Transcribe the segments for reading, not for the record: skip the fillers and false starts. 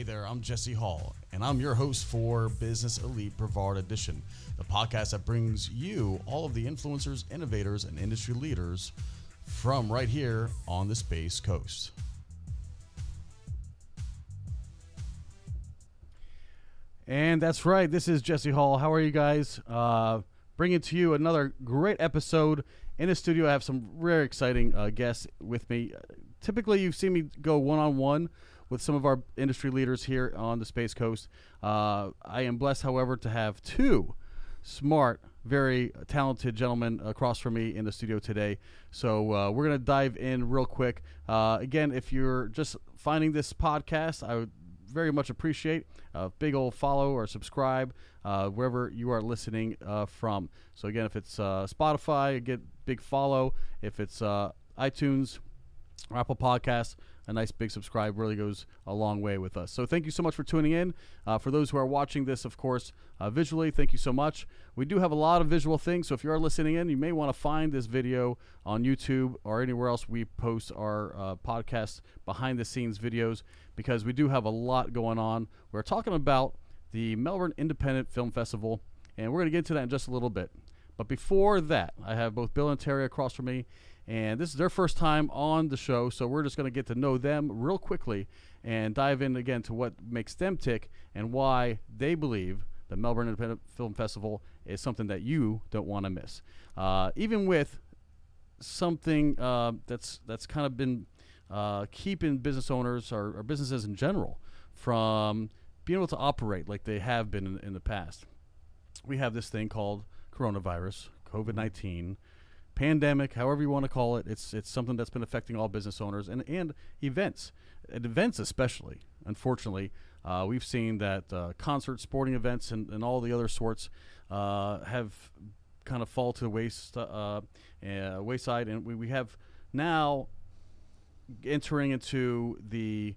Hey there, I'm Jesse Hall, and I'm your host for Business Elite Brevard Edition, the podcast that brings you all of the influencers, innovators, and industry leaders from right here on the Space Coast. And that's right, this is Jesse Hall. How are you guys? Bringing to you another great episode. In the studio, I have some very exciting guests with me. Typically, you've seen me go one-on-one with some of our industry leaders here on the Space Coast. I am blessed, however, to have two smart, very talented gentlemen across from me in the studio today. So we're going to dive in real quick. Again, if you're just finding this podcast, I would very much appreciate a big old follow or subscribe wherever you are listening from. So again, if it's Spotify, get big follow. If it's iTunes or Apple Podcasts, a nice big subscribe really goes a long way with us. So thank you so much for tuning in. For those who are watching this, of course, visually, thank you so much. We do have a lot of visual things, so if you are listening in, you may want to find this video on YouTube or anywhere else we post our podcast behind-the-scenes videos, because we do have a lot going on. We're talking about the Melbourne Independent Film Festival, and we're going to get into that in just a little bit. But before that, I have both Bill and Terry across from me, and this is their first time on the show, so we're just going to get to know them real quickly and dive in again to what makes them tick and why they believe the Melbourne Independent Film Festival is something that you don't want to miss. Even with something that's kind of been keeping business owners or businesses in general from being able to operate like they have been in the past. We have this thing called coronavirus, COVID-19, pandemic, however you want to call it. It's something that's been affecting all business owners and events. At events especially, unfortunately, we've seen that concerts, sporting events, and all the other sorts have kind of fall to the wayside, and we have now entering into the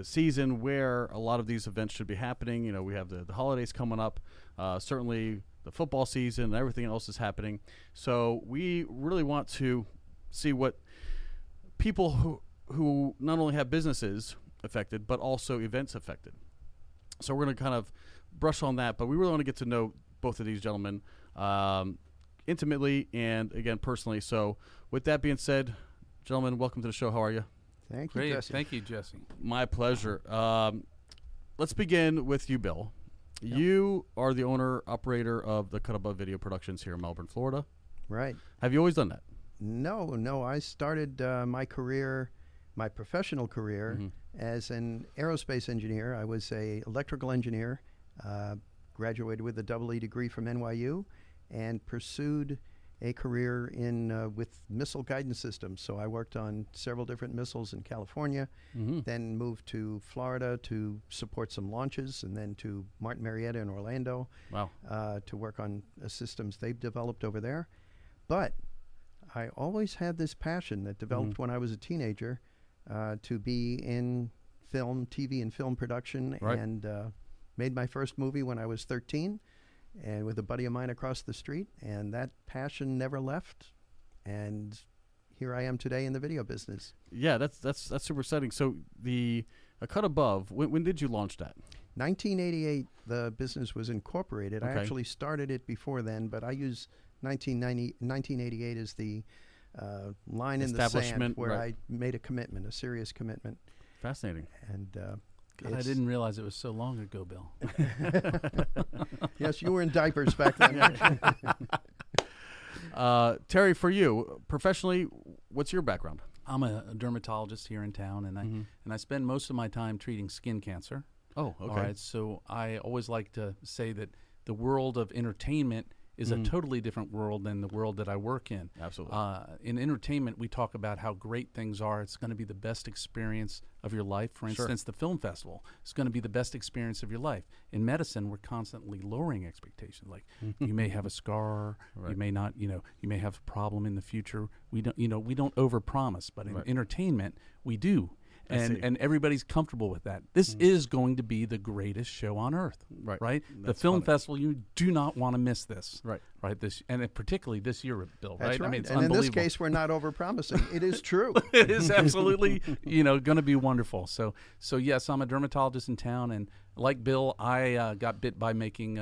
season where a lot of these events should be happening. You know, we have the holidays coming up, certainly the football season and everything else is happening. So we really want to see what people who not only have businesses affected, but also events affected. So we're going to kind of brush on that, but we really want to get to know both of these gentlemen intimately and, again, personally. So with that being said, gentlemen, welcome to the show. How are you? Thank you, Jesse. Thank you, Jesse. My pleasure. Let's begin with you, Bill. Yep. You are the owner-operator of the Cut Above Video Productions here in Melbourne, Florida. Right. Have you always done that? No. I started my professional career, as an aerospace engineer. I was an electrical engineer, graduated with a EE degree from NYU, and pursued a career with missile guidance systems. So I worked on several different missiles in California, then moved to Florida to support some launches, and then to Martin Marietta in Orlando. Wow. To work on systems they've developed over there. But I always had this passion that developed when I was a teenager to be in film, TV and film production, right. and made my first movie when I was 13. And with a buddy of mine across the street, and that passion never left, and here I am today in the video business. Yeah, that's super exciting. So the Cut Above, when did you launch that? 1988, the business was incorporated. Okay. I actually started it before then, but I use 1988 as the line in the sand where right. I made a commitment, a serious commitment. Fascinating. And God, I didn't realize it was so long ago, Bill. Yes, you were in diapers back then. Terry, for you, professionally, what's your background? I'm a dermatologist here in town, and I spend most of my time treating skin cancer. Oh, okay. All right, so I always like to say that the world of entertainment is a totally different world than the world that I work in. Absolutely. In entertainment, we talk about how great things are. It's going to be the best experience of your life. For instance, the film festival is going to be the best experience of your life. In medicine, we're constantly lowering expectations. Like you may have a scar, right. you may not, you may have a problem in the future. We don't overpromise, but in entertainment, we do. and everybody's comfortable with that. This is going to be the greatest show on earth, right? The film festival, you do not want to miss this, right? This, and particularly this year, Bill, right? That's right. I mean, it's and in unbelievable. this case, we're not overpromising. It is true. It is absolutely, going to be wonderful. So yes, I'm a dermatologist in town, and like Bill, I got bit by making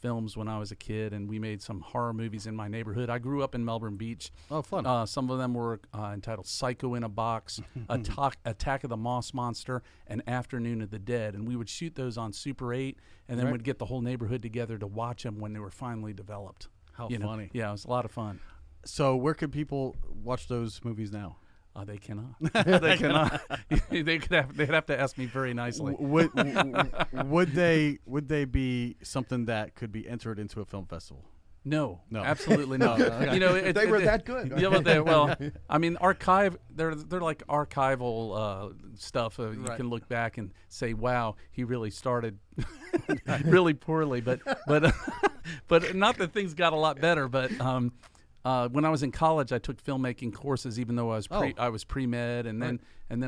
films when I was a kid, and we made some horror movies in my neighborhood. I grew up in Melbourne Beach. Oh, fun. Some of them were entitled Psycho in a Box, Attack of the Moss Monster, and Afternoon of the Dead. And we would shoot those on Super 8, and then we'd get the whole neighborhood together to watch them when they were finally developed. How funny. Yeah, it was a lot of fun. So where can people watch those movies now? They cannot. They cannot. They'd have to ask me very nicely. Would they be something that could be entered into a film festival? No, absolutely not. They were that good. Yeah, I mean, they're like archival stuff. You can look back and say, "Wow, he really started really poorly," but not that things got a lot better. But when I was in college, I took filmmaking courses, even though I was pre-med, and then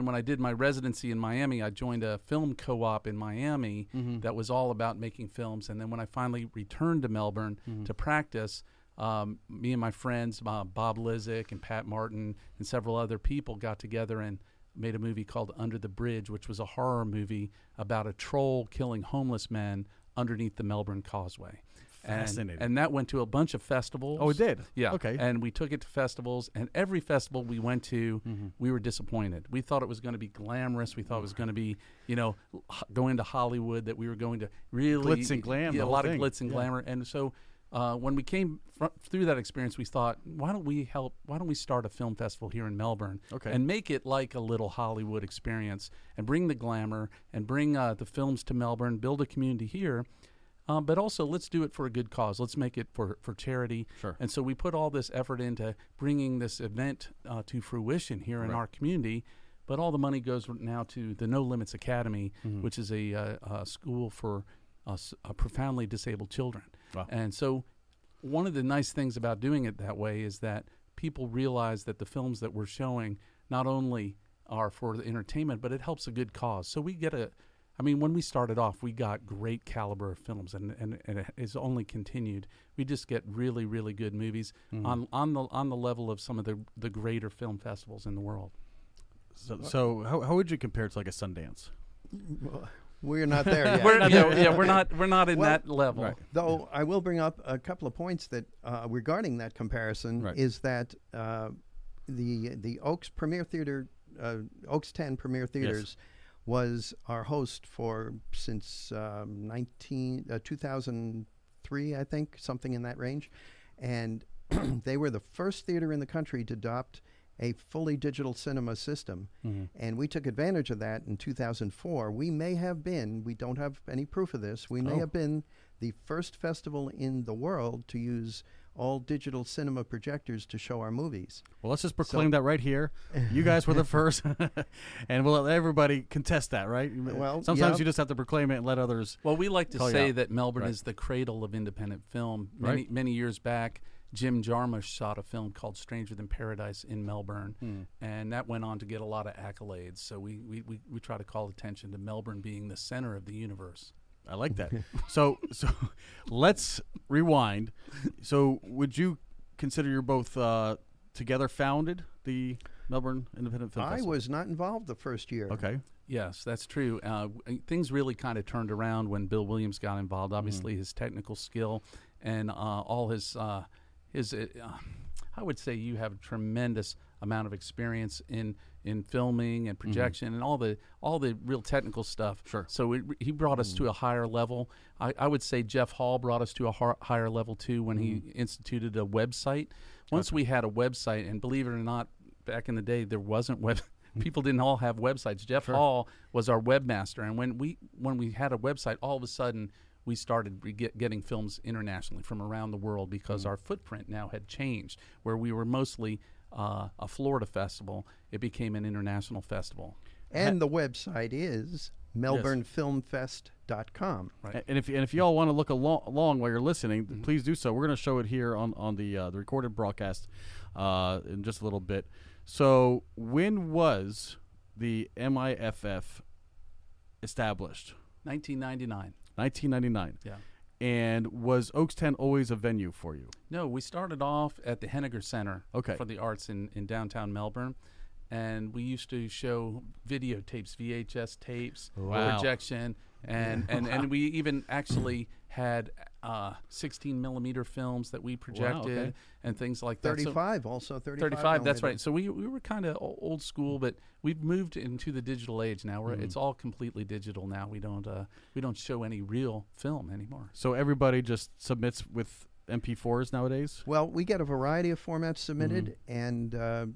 when I did my residency in Miami, I joined a film co-op in Miami that was all about making films. And then when I finally returned to Melbourne to practice, me and my friends, Bob Lizick and Pat Martin and several other people got together and made a movie called Under the Bridge, which was a horror movie about a troll killing homeless men underneath the Melbourne Causeway. Fascinating. And that went to a bunch of festivals. Oh, it did? Yeah. Okay. And we took it to festivals, and every festival we went to, we were disappointed. We thought it was going to be glamorous. We thought it was going to be, going to Hollywood, that we were going to really... Glitz and glam. Yeah, a lot of glitz and glamour. And so when we came through that experience, we thought, why don't we start a film festival here in Melbourne and make it like a little Hollywood experience and bring the glamour and bring the films to Melbourne, build a community here. But also, let's do it for a good cause. Let's make it for charity. Sure. And so we put all this effort into bringing this event to fruition here in our community. But all the money goes now to the No Limits Academy, which is a school for profoundly disabled children. Wow. And so one of the nice things about doing it that way is that people realize that the films that we're showing not only are for the entertainment, but it helps a good cause. So we get when we started off, we got great caliber of films, and it has only continued. We just get really, really good movies on the level of some of the greater film festivals in the world. So how would you compare it to like a Sundance? We're not there yet. We're not in that level. Right. Though I will bring up a couple of points that regarding that comparison is that the Oaks Premier Theater, Oaks 10 Premier Theaters. Yes. Was our host since 2003, I think, something in that range. And they were the first theater in the country to adopt a fully digital cinema system. And we took advantage of that in 2004. We may have been, we don't have any proof of this, we may have been the first festival in the world to use all digital cinema projectors to show our movies. Well, let's just proclaim that right here. You guys were the first, and we'll let everybody contest that, right? Well, sometimes you just have to proclaim it and let others. Well, we like to say that Melbourne is the cradle of independent film. Many years back, Jim Jarmusch shot a film called Stranger Than Paradise in Melbourne, and that went on to get a lot of accolades. So we try to call attention to Melbourne being the center of the universe. I like that. So let's rewind. So would you consider you're both together founded the Melbourne Independent Film Festival? I was not involved the first year. Okay. Yes, that's true. Things really kind of turned around when Bill Williams got involved. Obviously, his technical skill and all his I would say you have a tremendous amount of experience in filming and projection and all the real technical stuff. Sure. So he brought us to a higher level. I would say Jeff Hall brought us to a higher level too when he instituted a website. Once we had a website, and believe it or not, back in the day there wasn't people didn't all have websites. Jeff Hall was our webmaster, and when we had a website, all of a sudden we started getting films internationally from around the world because our footprint now had changed. Where we were mostly a Florida festival, it became an international festival. And the website is melbournefilmfest.com. Right. And if y'all want to look along while you're listening, please do so. We're going to show it here on the recorded broadcast in just a little bit. So when was the MIFF established? 1999. 1999. Yeah. And was Oaks 10 always a venue for you? No, we started off at the Henniger Center for the Arts in downtown Melbourne. And we used to show videotapes, VHS tapes, projection, and we even actually had 16 millimeter films that we projected and things like that. 35, also 35. 35, that's right. So we were kind of old school, but we've moved into the digital age now. It's all completely digital now. We don't show any real film anymore. So everybody just submits with MP4s nowadays? Well, we get a variety of formats submitted, and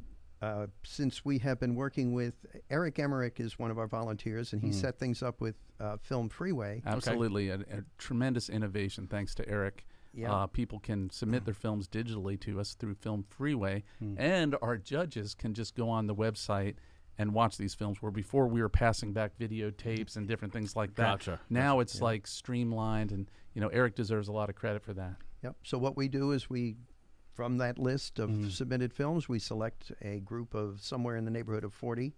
since we have been working with Eric Emmerich is one of our volunteers, and he set things up with Film Freeway. Absolutely, a tremendous innovation thanks to Eric. Yeah. People can submit their films digitally to us through Film Freeway, and our judges can just go on the website and watch these films, where before we were passing back videotapes and different things like that. Gotcha. Now it's like streamlined, and Eric deserves a lot of credit for that. Yep. So what we do is from that list of submitted films, we select a group of somewhere in the neighborhood of 40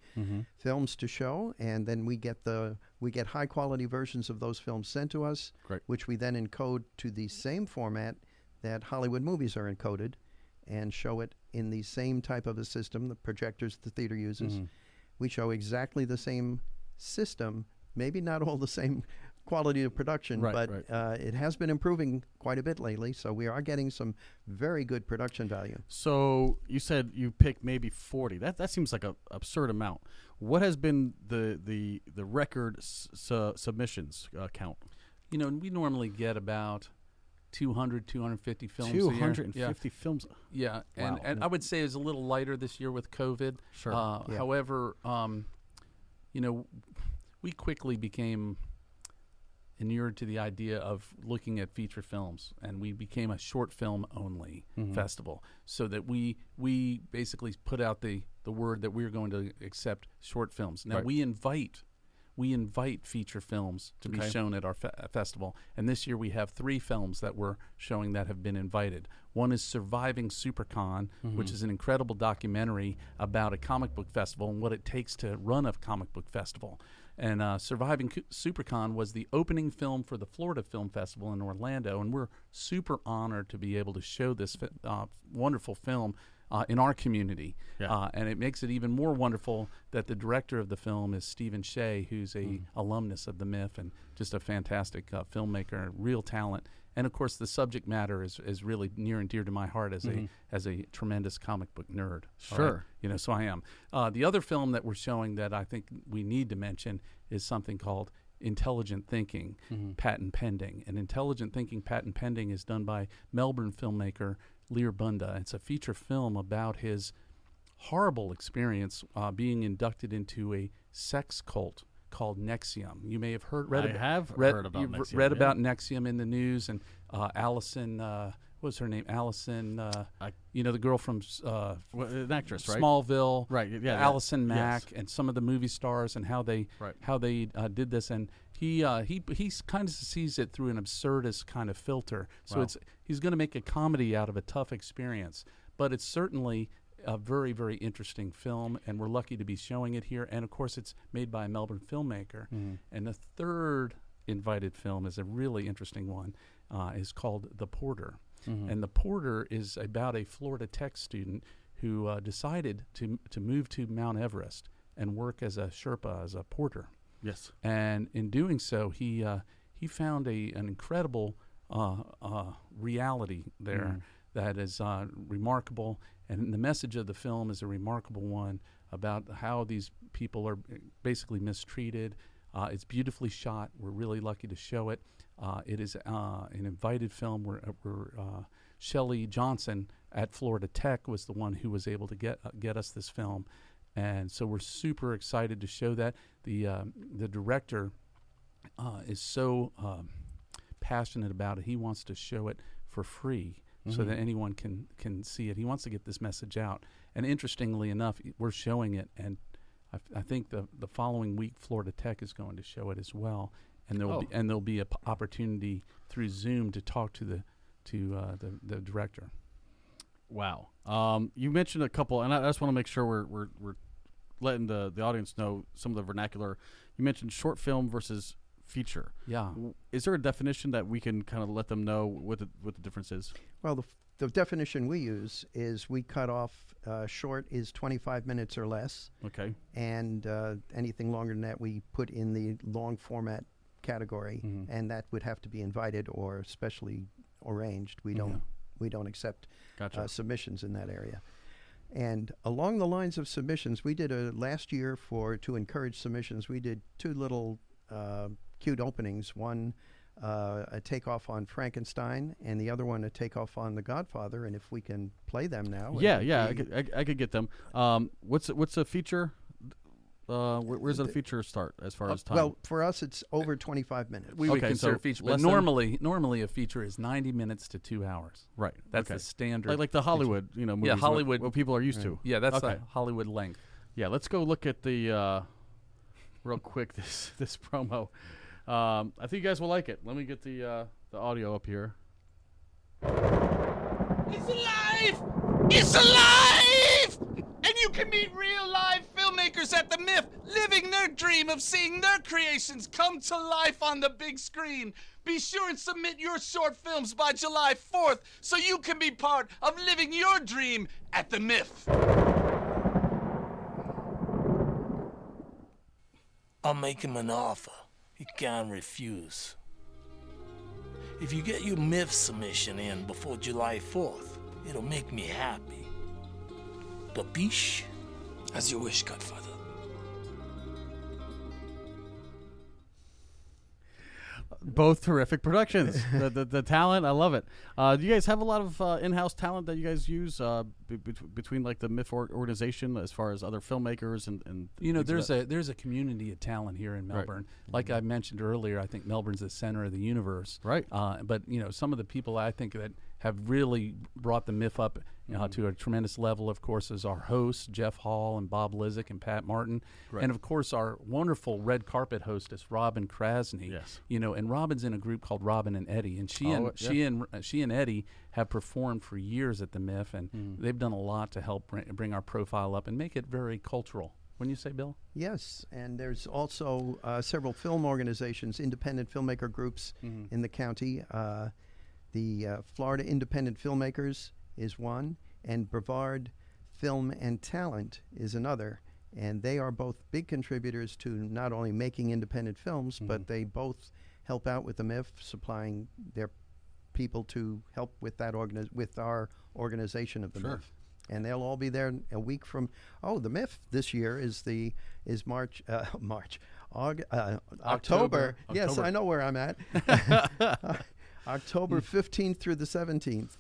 films to show, and then we get high quality versions of those films sent to us, which we then encode to the same format that Hollywood movies are encoded, and show it in the same type of a system, the projectors the theater uses. We show exactly the same system, maybe not all the same quality of production, but it has been improving quite a bit lately, so we are getting some very good production value. So you said you picked maybe 40. That seems like an absurd amount. What has been the record submissions count? We normally get about 200, 250 films 250 films? Yeah, and I would say it was a little lighter this year with COVID. Sure. However, we quickly became inured to the idea of looking at feature films, and we became a short film only festival, so that we basically put out the word that we're going to accept short films. Now we invite feature films to be shown at our festival, and this year we have 3 films that we're showing that have been invited. One is Surviving SuperCon, which is an incredible documentary about a comic book festival and what it takes to run a comic book festival. And Surviving SuperCon was the opening film for the Florida Film Festival in Orlando, and we're super honored to be able to show this wonderful film in our community. And it makes it even more wonderful that the director of the film is Stephen Shea, who's a alumnus of the MIF and just a fantastic filmmaker, real talent. And of course, the subject matter is really near and dear to my heart as a tremendous comic book nerd. Sure, right? So I am. The other film that we're showing that I think we need to mention is something called Intelligent Thinking, Patent Pending. And Intelligent Thinking, Patent Pending is done by Melbourne filmmaker Lear Bunda. It's a feature film about his horrible experience being inducted into a sex cult called NXIVM. You may have read about NXIVM in the news, and Allison, what was her name? Allison, the girl from an actress, right? Smallville, right? Yeah, Allison Mack, and some of the movie stars, and how they did this, and he kind of sees it through an absurdist kind of filter. So he's going to make a comedy out of a tough experience, but it's certainly a very, very interesting film, and we're lucky to be showing it here. And of course, it's made by a Melbourne filmmaker. And the third invited film is a really interesting one. Is called The Porter. And The Porter is about a Florida Tech student who decided to move to Mount Everest and work as a Sherpa, as a porter. Yes. And in doing so, he found an incredible reality there that is remarkable. And the message of the film is a remarkable one about how these people are basically mistreated. It's beautifully shot. We're really lucky to show it. It is an invited film where Shelley Johnson at Florida Tech was the one who was able to get us this film. And so we're super excited to show that. The director is so passionate about it. He wants to show it for free, so that anyone can see it. He wants to get this message out. And interestingly enough, we're showing it, and I think the following week Florida Tech is going to show it as well. And there'll be an opportunity through Zoom to talk to the director. Wow. You mentioned a couple, and I just want to make sure we're letting the audience know some of the vernacular. You mentioned short film versus feature. Yeah. Is there a definition that we can kind of let them know what the difference is? Well, the definition we use is we cut off short is 25 minutes or less. Okay. And anything longer than that we put in the long format category, and that would have to be invited or specially arranged. We don't accept submissions in that area. And along the lines of submissions, we did last year to encourage submissions. We did 2 little cute openings. One a takeoff on Frankenstein, and the other one a takeoff on The Godfather. And if we can play them now, I could get them. What's a feature? Where's the feature start as far as time? Well, for us, it's over 25 minutes. We would consider feature, but normally a feature is 90 minutes to 2 hours. Right. That's the standard. Like the Hollywood, movies. Yeah, Hollywood. What people are used to. Yeah, that's the Hollywood length. Yeah, let's go look at the real quick this promo. I think you guys will like it. Let me get the audio up here. It's alive! It's alive! And you can meet real live filmmakers at the MIF, living their dream of seeing their creations come to life on the big screen. Be sure and submit your short films by July 4th so you can be part of living your dream at the MIF. I'll make him an offer he can't refuse. If you get your MIF submission in before July 4th, it'll make me happy. Capiche? As you wish, Godfather. Both terrific productions. the talent, I love it. Do you guys have a lot of in-house talent that you guys use between like the MIF organization as far as other filmmakers and there's a community of talent here in Melbourne. Right. Like I mentioned earlier, I think Melbourne's the center of the universe. Right. But some of the people I think that have really brought the MIF up to a tremendous level, of course, is our hosts, Jeff Hall and Bob Lizick and Pat Martin. Right. And, of course, our wonderful red carpet hostess, Robin Krasny. Yes. And Robin's in a group called Robin and Eddie. And she and Eddie have performed for years at the MIF, and they've done a lot to help bring our profile up and make it very cultural. Wouldn't you say, Bill? Yes, and there's also several film organizations, independent filmmaker groups in the county. The Florida Independent Filmmakers is one, and Brevard Film and Talent is another. And they are both big contributors to not only making independent films, but they both help out with the MIF, supplying their people to help with that with our organization of the MIF. And they'll all be there a week from. Oh, the MIF this year is October. Yes, I know where I'm at. October 15th through the 17th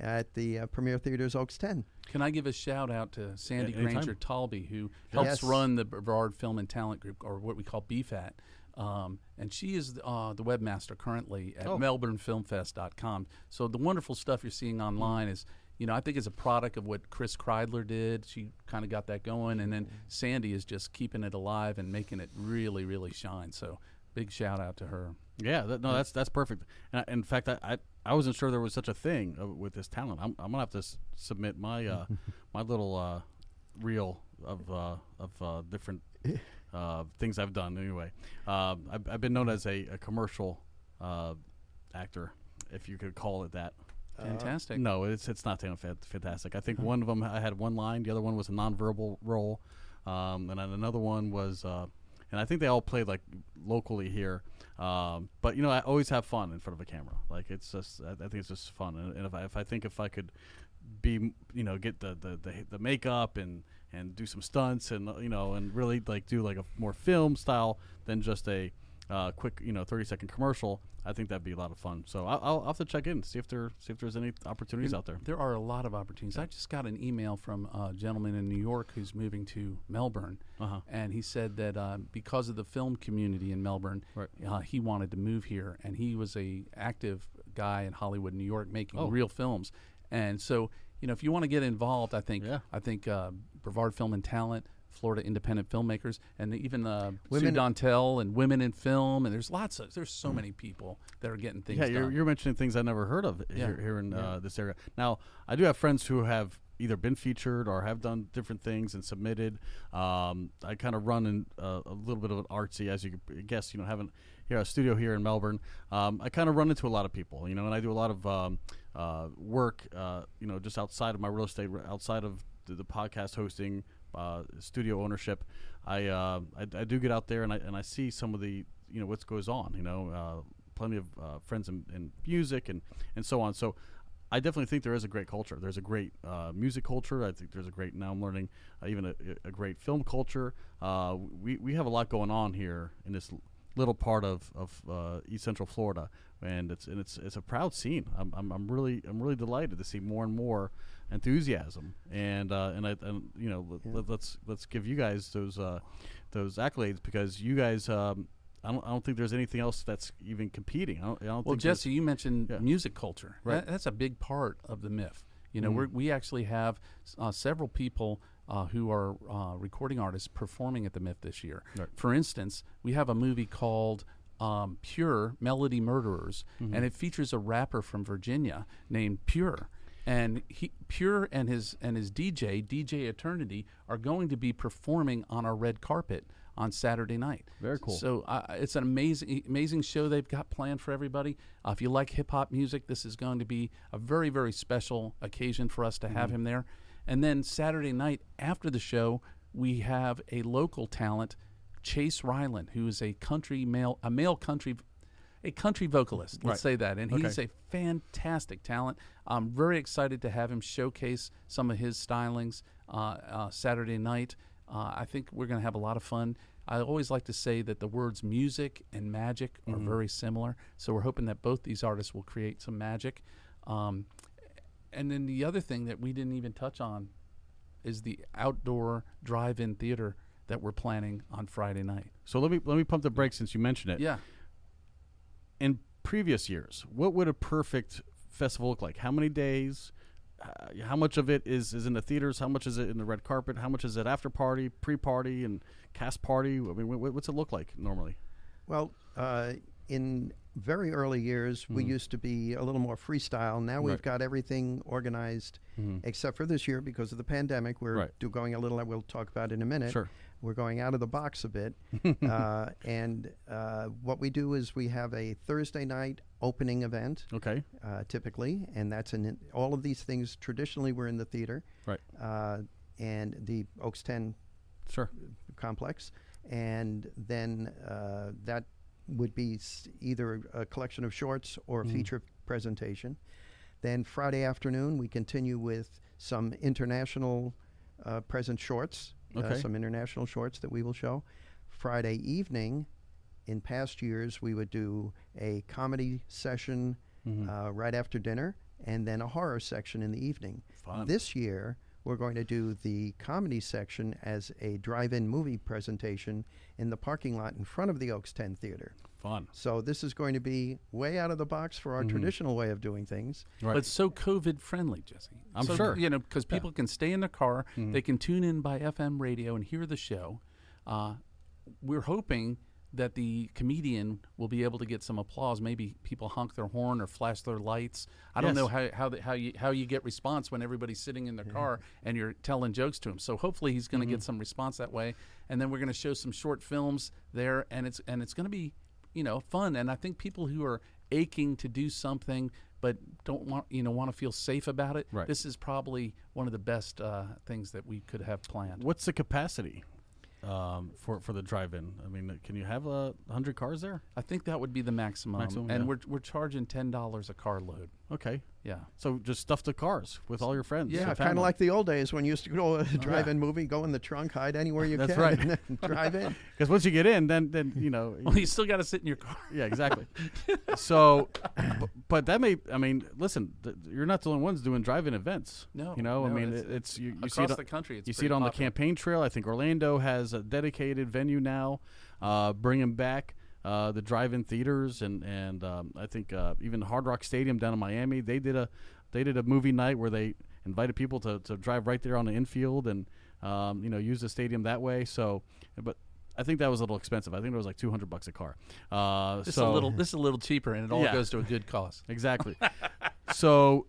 at the Premier Theaters Oaks 10. Can I give a shout out to Sandy Granger Talby, who helps run the Brevard Film and Talent Group, or what we call BFAT. And she is the webmaster currently at melbournefilmfest.com. So the wonderful stuff you're seeing online is, I think it's a product of what Chris Kreidler did. She kind of got that going. And then Sandy is just keeping it alive and making it really, really shine. So big shout out to her. Yeah, that's perfect. And in fact, I wasn't sure there was such a thing with this talent. I'm gonna have to submit my my little reel of different things I've done. Anyway, I've been known as a commercial actor, if you could call it that. Fantastic. No, it's not fantastic. I think one of them I had one line. The other one was a nonverbal role, and then another one was. And I think they all played like locally here, but I always have fun in front of a camera. Like it's just, I think it's just fun. And if I could be, get the makeup and do some stunts and and really like do like a more film style than just a quick 30-second commercial, I think that'd be a lot of fun. So I'll have to check in, see if there's any opportunities out there. There are a lot of opportunities. I just got an email from a gentleman in New York who's moving to Melbourne, and he said that because of the film community in Melbourne, he wanted to move here, and he was a active guy in Hollywood, New York, making real films. And so, if you want to get involved, I think Brevard Film and Talent, Florida Independent Filmmakers, and even Sue Dontel and Women in Film, and there's so many people that are getting things done. You're mentioning things I never heard of here in this area. Now, I do have friends who have either been featured or have done different things and submitted. I kind of run in a little bit of an artsy, as you could guess, having a studio here in Melbourne. I kind of run into a lot of people, and I do a lot of work, just outside of my real estate, outside of the podcast hosting, studio ownership. I do get out there and I see some of the what goes on. Plenty of friends in music and so on. So I definitely think there is a great culture. There's a great music culture. I think there's a great, now I'm learning, even a great film culture. We have a lot going on here in this little part of East Central Florida, and it's a proud scene. I'm really delighted to see more and more enthusiasm, and let's give you guys those accolades, because you guys. I don't think there's anything else that's even competing. I don't well, think Jesse, you mentioned music culture. Right. That's a big part of the MIF. We actually have several people who are recording artists performing at the MIF this year. Right. For instance, we have a movie called Pure Melody Murderers, and it features a rapper from Virginia named Pure. And Pure and his DJ Eternity, are going to be performing on our red carpet on Saturday night. Very cool. So it's an amazing show they've got planned for everybody. If you like hip-hop music, this is going to be a very, very special occasion for us to have him there. And then Saturday night after the show, we have a local talent, Chase Ryland, who is a country vocalist, let's say that, and he's a fantastic talent. I'm very excited to have him showcase some of his stylings Saturday night. I think we're going to have a lot of fun. I always like to say that the words music and magic are very similar, so we're hoping that both these artists will create some magic. And then the other thing that we didn't even touch on is the outdoor drive-in theater that we're planning on Friday night. So let me pump the brakes since you mentioned it. Yeah. In previous years, what would a perfect festival look like? How many days? How much of it is in the theaters? How much is it in the red carpet? How much is it after party, pre-party, and cast party? I mean, what's it look like normally? Well, in very early years, we used to be a little more freestyle. Now we've got everything organized, except for this year because of the pandemic. We're going a little, we'll talk about in a minute. Sure. We're going out of the box a bit. And what we do is we have a Thursday night opening event, typically, and that's all of these things traditionally were in the theater, and the Oaks 10 complex. And then that would be either a collection of shorts or a feature presentation. Then Friday afternoon, we continue with some international present shorts, some international shorts that we will show. Friday evening, in past years, we would do a comedy session right after dinner, and then a horror section in the evening. Fun. This year, we're going to do the comedy section as a drive-in movie presentation in the parking lot in front of the Oaks 10 Theater. Fun. So this is going to be way out of the box for our traditional way of doing things. Right. But so COVID-friendly, Jesse. I'm sure. Because people can stay in their car, they can tune in by FM radio and hear the show. We're hoping that the comedian will be able to get some applause. Maybe people honk their horn or flash their lights. I don't know how you get response when everybody's sitting in their car and you're telling jokes to him. So hopefully he's going to get some response that way. And then we're going to show some short films there, and it's going to be fun. And I think people who are aching to do something but don't want to feel safe about it. Right. This is probably one of the best things that we could have planned. What's the capacity for the drive-in? I mean, can you have 100 cars there? I think that would be the maximum. And we're charging $10 a car load. Okay. Yeah. So just stuff the cars with all your friends. Yeah, kind of like the old days when you used to go to a drive-in movie, go in the trunk, hide anywhere you That's can, right. and then drive in. Because once you get in, then Well, you still got to sit in your car. Yeah, exactly. So, but that may. I mean, listen, you're not the only ones doing drive-in events. No. I mean, it's you across see it the country. You see it on the campaign trail. I think Orlando has a dedicated venue now, bringing back the drive-in theaters, and I think even Hard Rock Stadium down in Miami, they did a movie night where they invited people to drive right there on the infield and use the stadium that way. So, but I think that was a little expensive. I think it was like $200 a car. This is a little cheaper, and it all goes to a good cause. Exactly. So,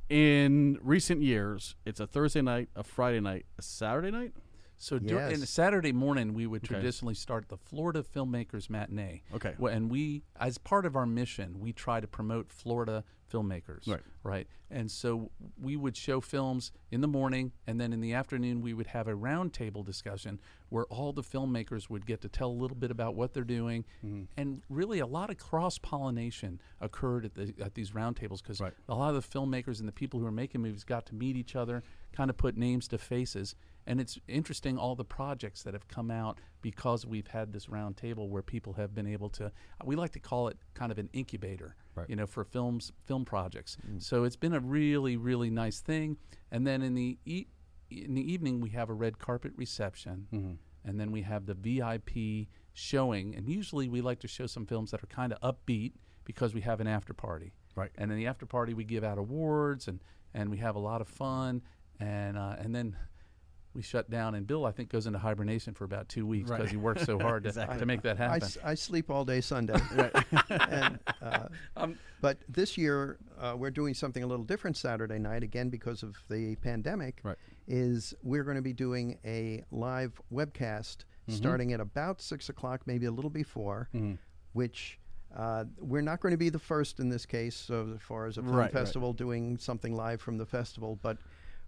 in recent years, it's a Thursday night, a Friday night, a Saturday night. So Yes. in a Saturday morning, we would Okay. traditionally start the Florida Filmmakers Matinee. Okay. And we, as part of our mission, we try to promote Florida filmmakers. Right. Right. And so we would show films in the morning, and then in the afternoon, we would have a roundtable discussion where all the filmmakers would get to tell a little bit about what they're doing. And really, a lot of cross-pollination occurred at these roundtables because Right. a lot of the filmmakers and the people who are making movies got to meet each other, kind of put names to faces. And it's interesting, all the projects that have come out because we've had this round table where people have been able to, we like to call it kind of an incubator, Right. for film projects. So it's been a really, really nice thing. And then in the evening, we have a red carpet reception. And then we have the VIP showing. And usually we like to show some films that are kind of upbeat because we have an after party. Right. And in the after party, we give out awards and we have a lot of fun. And then we shut down, and Bill, I think, goes into hibernation for about 2 weeks because he works so hard to make that happen. I sleep all day Sunday. And, but this year, we're doing something a little different Saturday night, again, because of the pandemic, Right. is we're going to be doing a live webcast starting at about 6 o'clock, maybe a little before, which we're not going to be the first in this case, so as far as a film Right, festival doing something live from the festival, but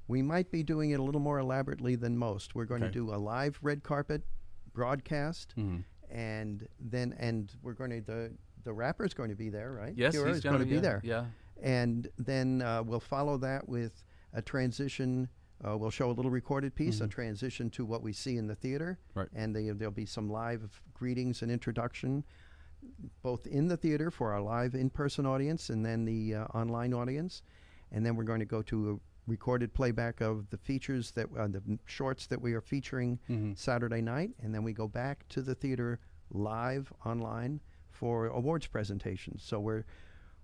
we might be doing it a little more elaborately than most. We're going to do a live red carpet broadcast, and we're going to the rapper's going to be there, right? Yes, Kira he's is going to be there. Yeah. And then we'll follow that with a transition. We'll show a little recorded piece, a transition to what we see in the theater, Right. and there'll be some live greetings and introduction, both in the theater for our live in-person audience and then the online audience. And then we're going to go to a recorded playback of the features the shorts that we are featuring Saturday night, and then we go back to the theater live online for awards presentations. So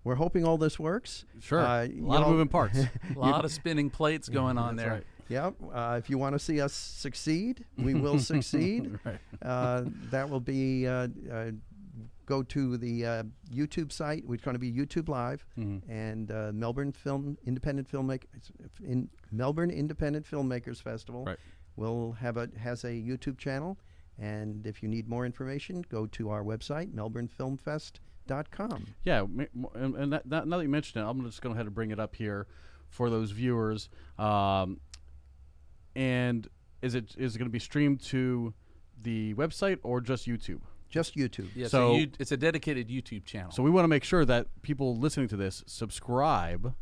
we're hoping all this works. Sure. A lot of moving parts. A lot of spinning plates going on there. right. Yep. If you want to see us succeed, we will succeed. That will be go to the YouTube site. It's going to be YouTube Live, and Melbourne Independent Filmmakers Festival will has a YouTube channel. And if you need more information, go to our website, melbournefilmfest.com. Yeah, and now that you mentioned it, I'm just going to go ahead and bring it up here for those viewers. And is it going to be streamed to the website or just YouTube? Just YouTube. Yeah, So- it's a dedicated YouTube channel. So we want to make sure that people listening to this subscribe,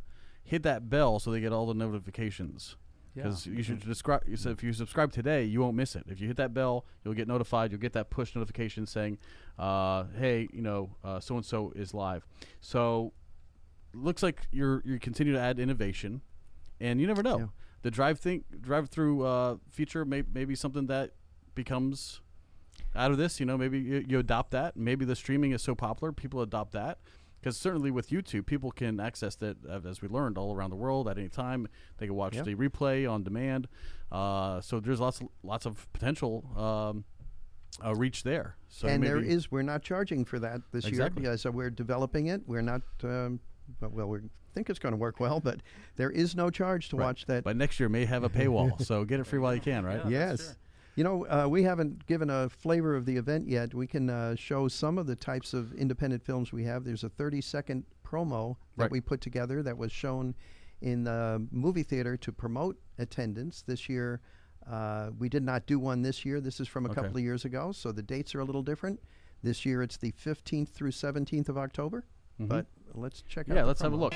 hit that bell so they get all the notifications. Because you should subscribe. So if you subscribe today, you won't miss it. If you hit that bell, you'll get notified. You'll get that push notification saying, "Hey, so and so is live." So looks like you continue to add innovation, and you never know. Yeah. The drive-through feature may be something that becomes out of this. Maybe you adopt that. Maybe the streaming is so popular, people adopt that. Because certainly with YouTube, people can access that, as we learned, all around the world at any time. They can watch the replay on demand. So there's lots of potential reach there. So and we're not charging for that this year because we're developing it. We're not, we think it's going to work well, but there is no charge to watch that. But next year may have a paywall, so get it free while you can, right? Yes. We haven't given a flavor of the event yet. We can show some of the types of independent films we have. There's a 30-second promo that we put together that was shown in the movie theater to promote attendance. This year, we did not do one this year. This is from a couple of years ago, so the dates are a little different. This year, it's the 15th through 17th of October. But let's check out the let's promo. have a look.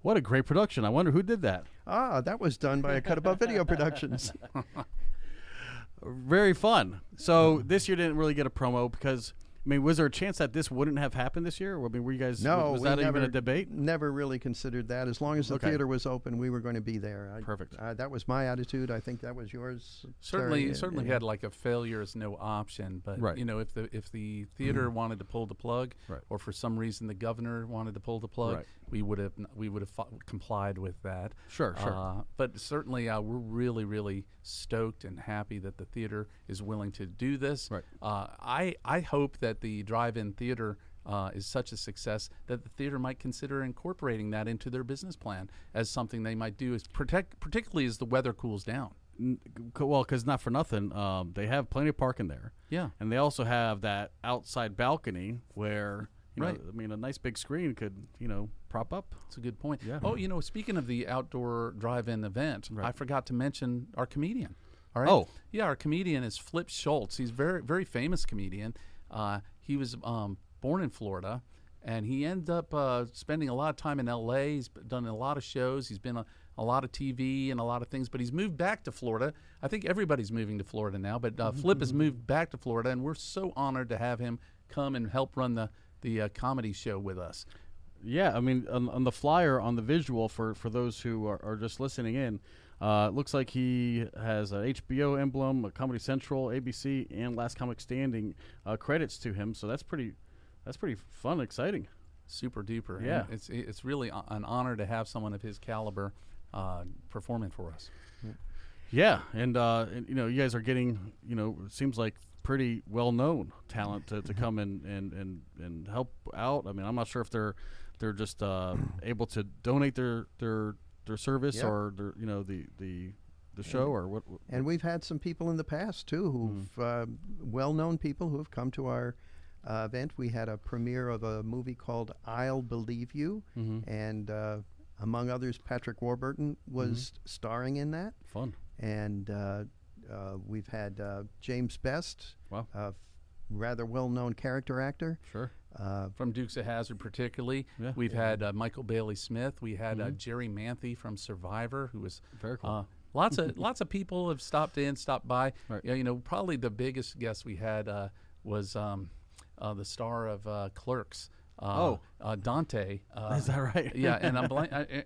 What a great production. I wonder who did that. That was done by a Cut Above Video Productions. Very fun. So this year didn't really get a promo because I mean, was there a chance that this wouldn't have happened this year? I mean, were you guys? No, was we that never, even a debate? Never really considered that. As long as the Okay. theater was open, we were going to be there. Perfect. That was my attitude. I think that was yours. Certainly, Terry, certainly had like a failure is no option. But Right. you know, if the theater wanted to pull the plug, Right. or for some reason the governor wanted to pull the plug, Right. we would have complied with that. Sure. But certainly, we're really, really stoked and happy that the theater is willing to do this. Right. I hope that the drive-in theater is such a success that the theater might consider incorporating that into their business plan as something they might do, particularly as the weather cools down. Well, because not for nothing, they have plenty of parking there. Yeah. And they also have that outside balcony where, you know, Right. I mean, a nice big screen could, you know, prop up. That's a good point. Yeah. Oh, you know, speaking of the outdoor drive-in event, Right. I forgot to mention our comedian. All right. Oh. Yeah, our comedian is Flip Schultz. He's very, very famous comedian. He was born in Florida, and he ended up spending a lot of time in L.A. He's done a lot of shows. He's been a lot of TV and a lot of things, but he's moved back to Florida. I think everybody's moving to Florida now, but Flip has moved back to Florida, and we're so honored to have him come and help run the comedy show with us. Yeah, I mean, on the flyer, on the visual, for those who are just listening in, it looks like he has an HBO emblem, a Comedy Central, ABC, and Last Comic Standing credits to him. So that's pretty fun, exciting. Super duper. Yeah. And it's really an honor to have someone of his caliber performing for us. Yeah, and you know, you guys are getting, you know, it seems like pretty well-known talent to come and help out. I mean, I'm not sure if they're just able to donate their service, Yeah. or their, you know, the show, or what. And we've had some people in the past too who've well-known people who have come to our event. We had a premiere of a movie called I'll Believe You, and among others, Patrick Warburton was starring in that. Fun. And we've had James Best, Wow. rather well-known character actor. Sure. From Dukes of Hazzard, particularly. Yeah. We've had Michael Bailey Smith. We had Jerry Manthe from Survivor, who was Very cool. lots of people have stopped by. Right. Yeah, you know, probably the biggest guest we had was the star of Clerks. Dante. Is that right? Yeah, and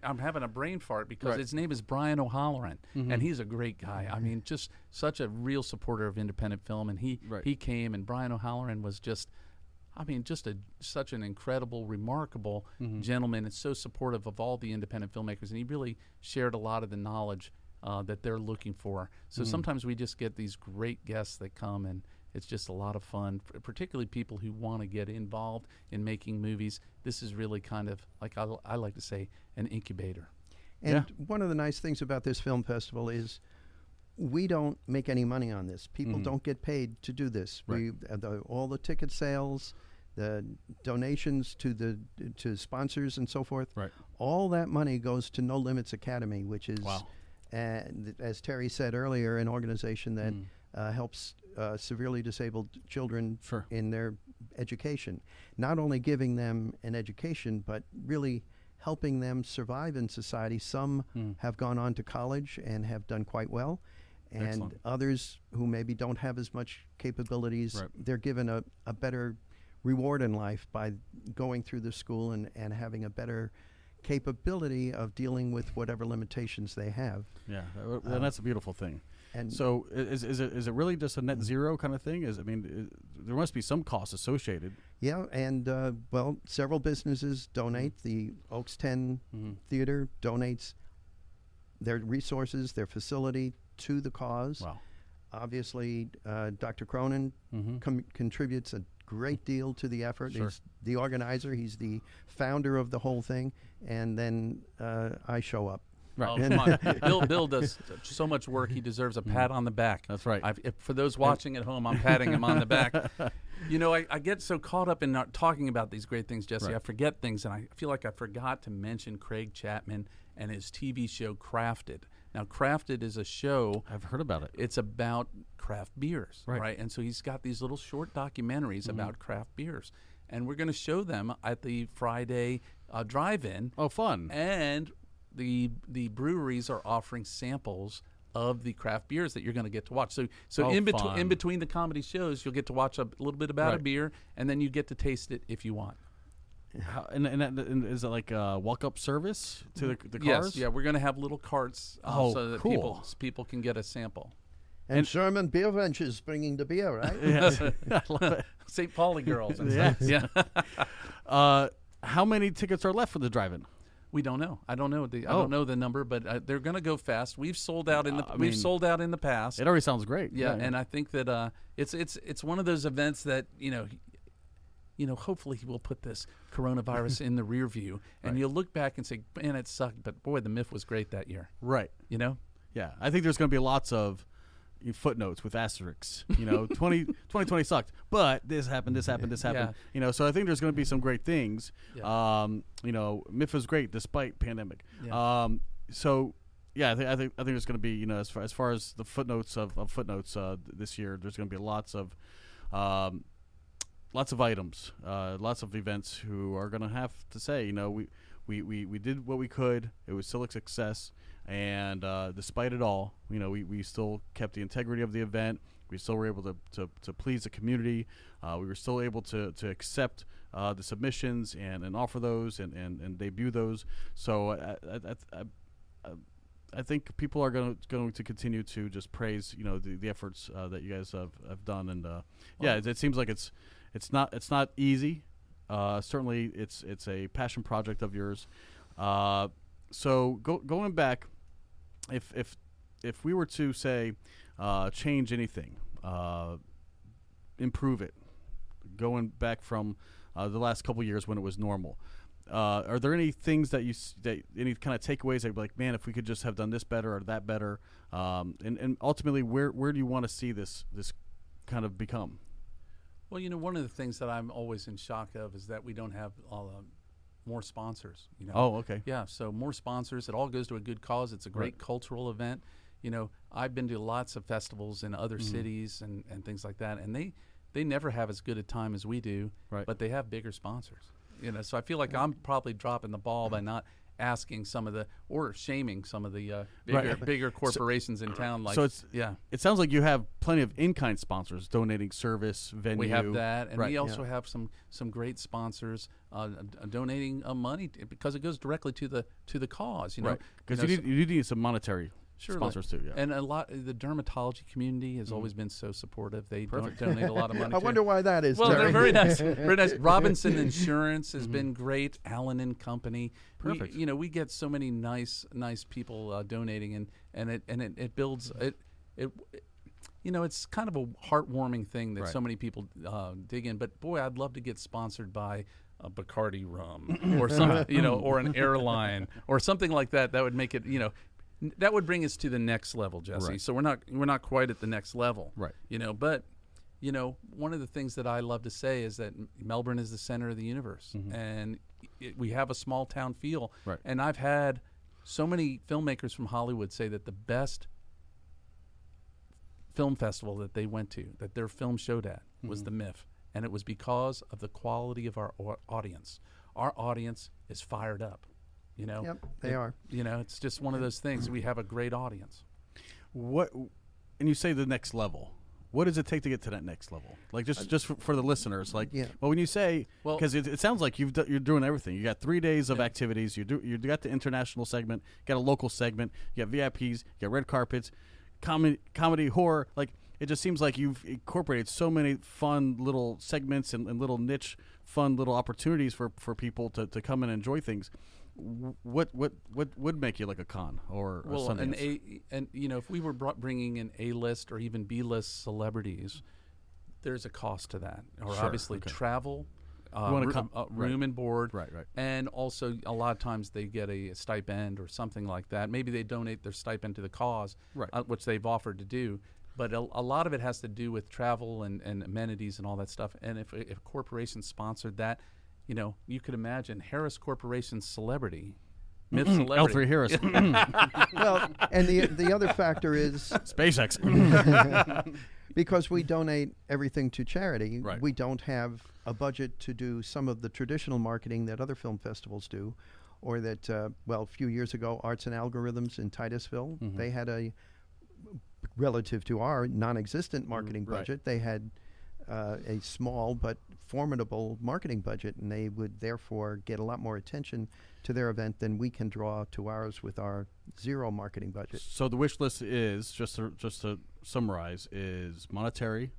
I'm having a brain fart because Right. his name is Brian O'Halloran, and he's a great guy. I mean, just such a real supporter of independent film, and he came, and Brian O'Halloran was just, I mean, just such an incredible, remarkable gentleman, and so supportive of all the independent filmmakers, and he really shared a lot of the knowledge that they're looking for. So sometimes we just get these great guests that come, and it's just a lot of fun, particularly people who want to get involved in making movies. This is really kind of, like I like to say, an incubator. And one of the nice things about this film festival is we don't make any money on this. People don't get paid to do this. Right. All the ticket sales, the donations to sponsors and so forth, Right. all that money goes to No Limits Academy, which is, Wow. as Terry said earlier, an organization that helps severely disabled children Sure. in their education. Not only giving them an education, but really helping them survive in society. Some have gone on to college and have done quite well, and Excellent. others who maybe don't have as much capabilities, Right. they're given a better reward in life by going through the school and having a better capability of dealing with whatever limitations they have. Yeah, and that's a beautiful thing. And So is it really just a net zero kind of thing? There must be some costs associated. yeah, and well, several businesses donate. The Oaks 10 Theater donates their resources, their facility to the cause. Wow. Obviously, Dr. Cronin contributes a great deal to the effort. Sure. He's the organizer. He's the founder of the whole thing. And then I show up. Oh, come on. Bill does so much work. He deserves a pat on the back. That's right. For those watching at home, I'm patting him on the back. You know, I get so caught up in not talking about these great things, Jesse. Right. I forget things, and I feel like I forgot to mention Craig Chapman and his TV show Crafted. Now, Crafted is a show. I've heard about it. It's about craft beers, Right. right? And so he's got these little short documentaries about craft beers. And we're going to show them at the Friday drive-in. Oh, fun. And the breweries are offering samples of the craft beers that you're going to get to watch. So Oh, in fun. between the comedy shows, you'll get to watch a little bit about a Right. beer, and then you get to taste it if you want. And is it like a walk-up service to the cars? Yes, yeah, we're going to have little carts Oh, so that cool. people can get a sample. And Sherman Beer Ventures bringing the beer, right? Yes. I love it. St. Pauli girls. And Yes. stuff. Yeah. How many tickets are left for the drive-in? We don't know. I don't know I Oh. don't know the number, but they're going to go fast. We've sold out in the I we've mean, sold out in the past. It already sounds great. Yeah, and I think that it's one of those events that hopefully we'll put this coronavirus in the rear view, and you'll look back and say, man, it sucked, but boy, the MIF was great that year. Right. You know? Yeah, I think there's going to be lots of footnotes with asterisks. 2020 sucked, but this happened. Yeah. So I think there's going to be some great things. Yeah. MIF was great despite pandemic. Yeah. So yeah, I think there's going to be as far as the footnotes of footnotes this year, there's going to be lots of items, lots of events who are going to have to say, we did what we could. It was still a success. And despite it all, we still kept the integrity of the event. We still were able to please the community. We were still able to accept the submissions and offer those and debut those. So I think people are going to continue to just praise the efforts that you guys have done. And it seems like it's not easy. Certainly, it's a passion project of yours. So going back, if we were to say change anything, improve it, going back from the last couple years when it was normal, are there any things that any kind of takeaways that you'd be like, man, if we could just have done this better or that better, and ultimately where do you want to see this kind of become? Well, one of the things that I'm always in shock of is that we don't have more sponsors. Oh, okay. Yeah, so more sponsors. It all goes to a good cause. It's a great cultural event. I've been to lots of festivals in other cities and things like that, and they never have as good a time as we do, but they have bigger sponsors. So I feel like I'm probably dropping the ball by not asking or shaming some of the bigger corporations in town. Like, so it sounds like you have plenty of in-kind sponsors donating service, venue. We have that, and we also have some great sponsors donating money because it goes directly to the cause. Because you need some monetary Sure, sponsors too, yeah. And the dermatology community has always been so supportive. They donate a lot of money. I wonder why that is. Well, Terry. they're very nice. Very nice. Robinson Insurance has been great. Allen and Company. Perfect. We get so many nice people donating, and it builds it. It's kind of a heartwarming thing that so many people dig in. But boy, I'd love to get sponsored by a Bacardi rum or some, or an airline or something like that. That would make it, that would bring us to the next level, Jesse. Right. So we're not quite at the next level, right? But one of the things that I love to say is that Melbourne is the center of the universe, and we have a small town feel. Right. And I've had so many filmmakers from Hollywood say that the best film festival that they went to, that their film showed at, was the MIF, and it was because of the quality of our audience. Our audience is fired up. Yep, they are. It's just one of those things. We have a great audience. And you say the next level. What does it take to get to that next level? Like just for the listeners, like, well, when you say, because it sounds like you're doing everything. You got 3 days of activities. You got the international segment, you got a local segment, you got VIPs, you got red carpets, comedy, horror. Like, it just seems like you've incorporated so many fun little segments and little niche, fun little opportunities for people to come and enjoy things. What would make you like a con or Sundance? And if we were bringing in A-list or even B-list celebrities, there's a cost to that. Or obviously travel, room and board, right, and also a lot of times they get a stipend or something like that. Maybe they donate their stipend to the cause, which they've offered to do. But a lot of it has to do with travel and amenities and all that stuff. And if a corporation sponsored that, you could imagine Harris Corporation's celebrity, MIF celebrity. L3 Harris. Well, and the other factor is SpaceX. because we donate everything to charity. Right. We don't have a budget to do some of the traditional marketing that other film festivals do, or that a few years ago, Arts and Algorithms in Titusville, they had a relative to our non-existent marketing Right. budget, they had a small but formidable marketing budget, and they would therefore get a lot more attention to their event than we can draw to ours with our zero marketing budget. So the wish list is, just to summarize, is monetary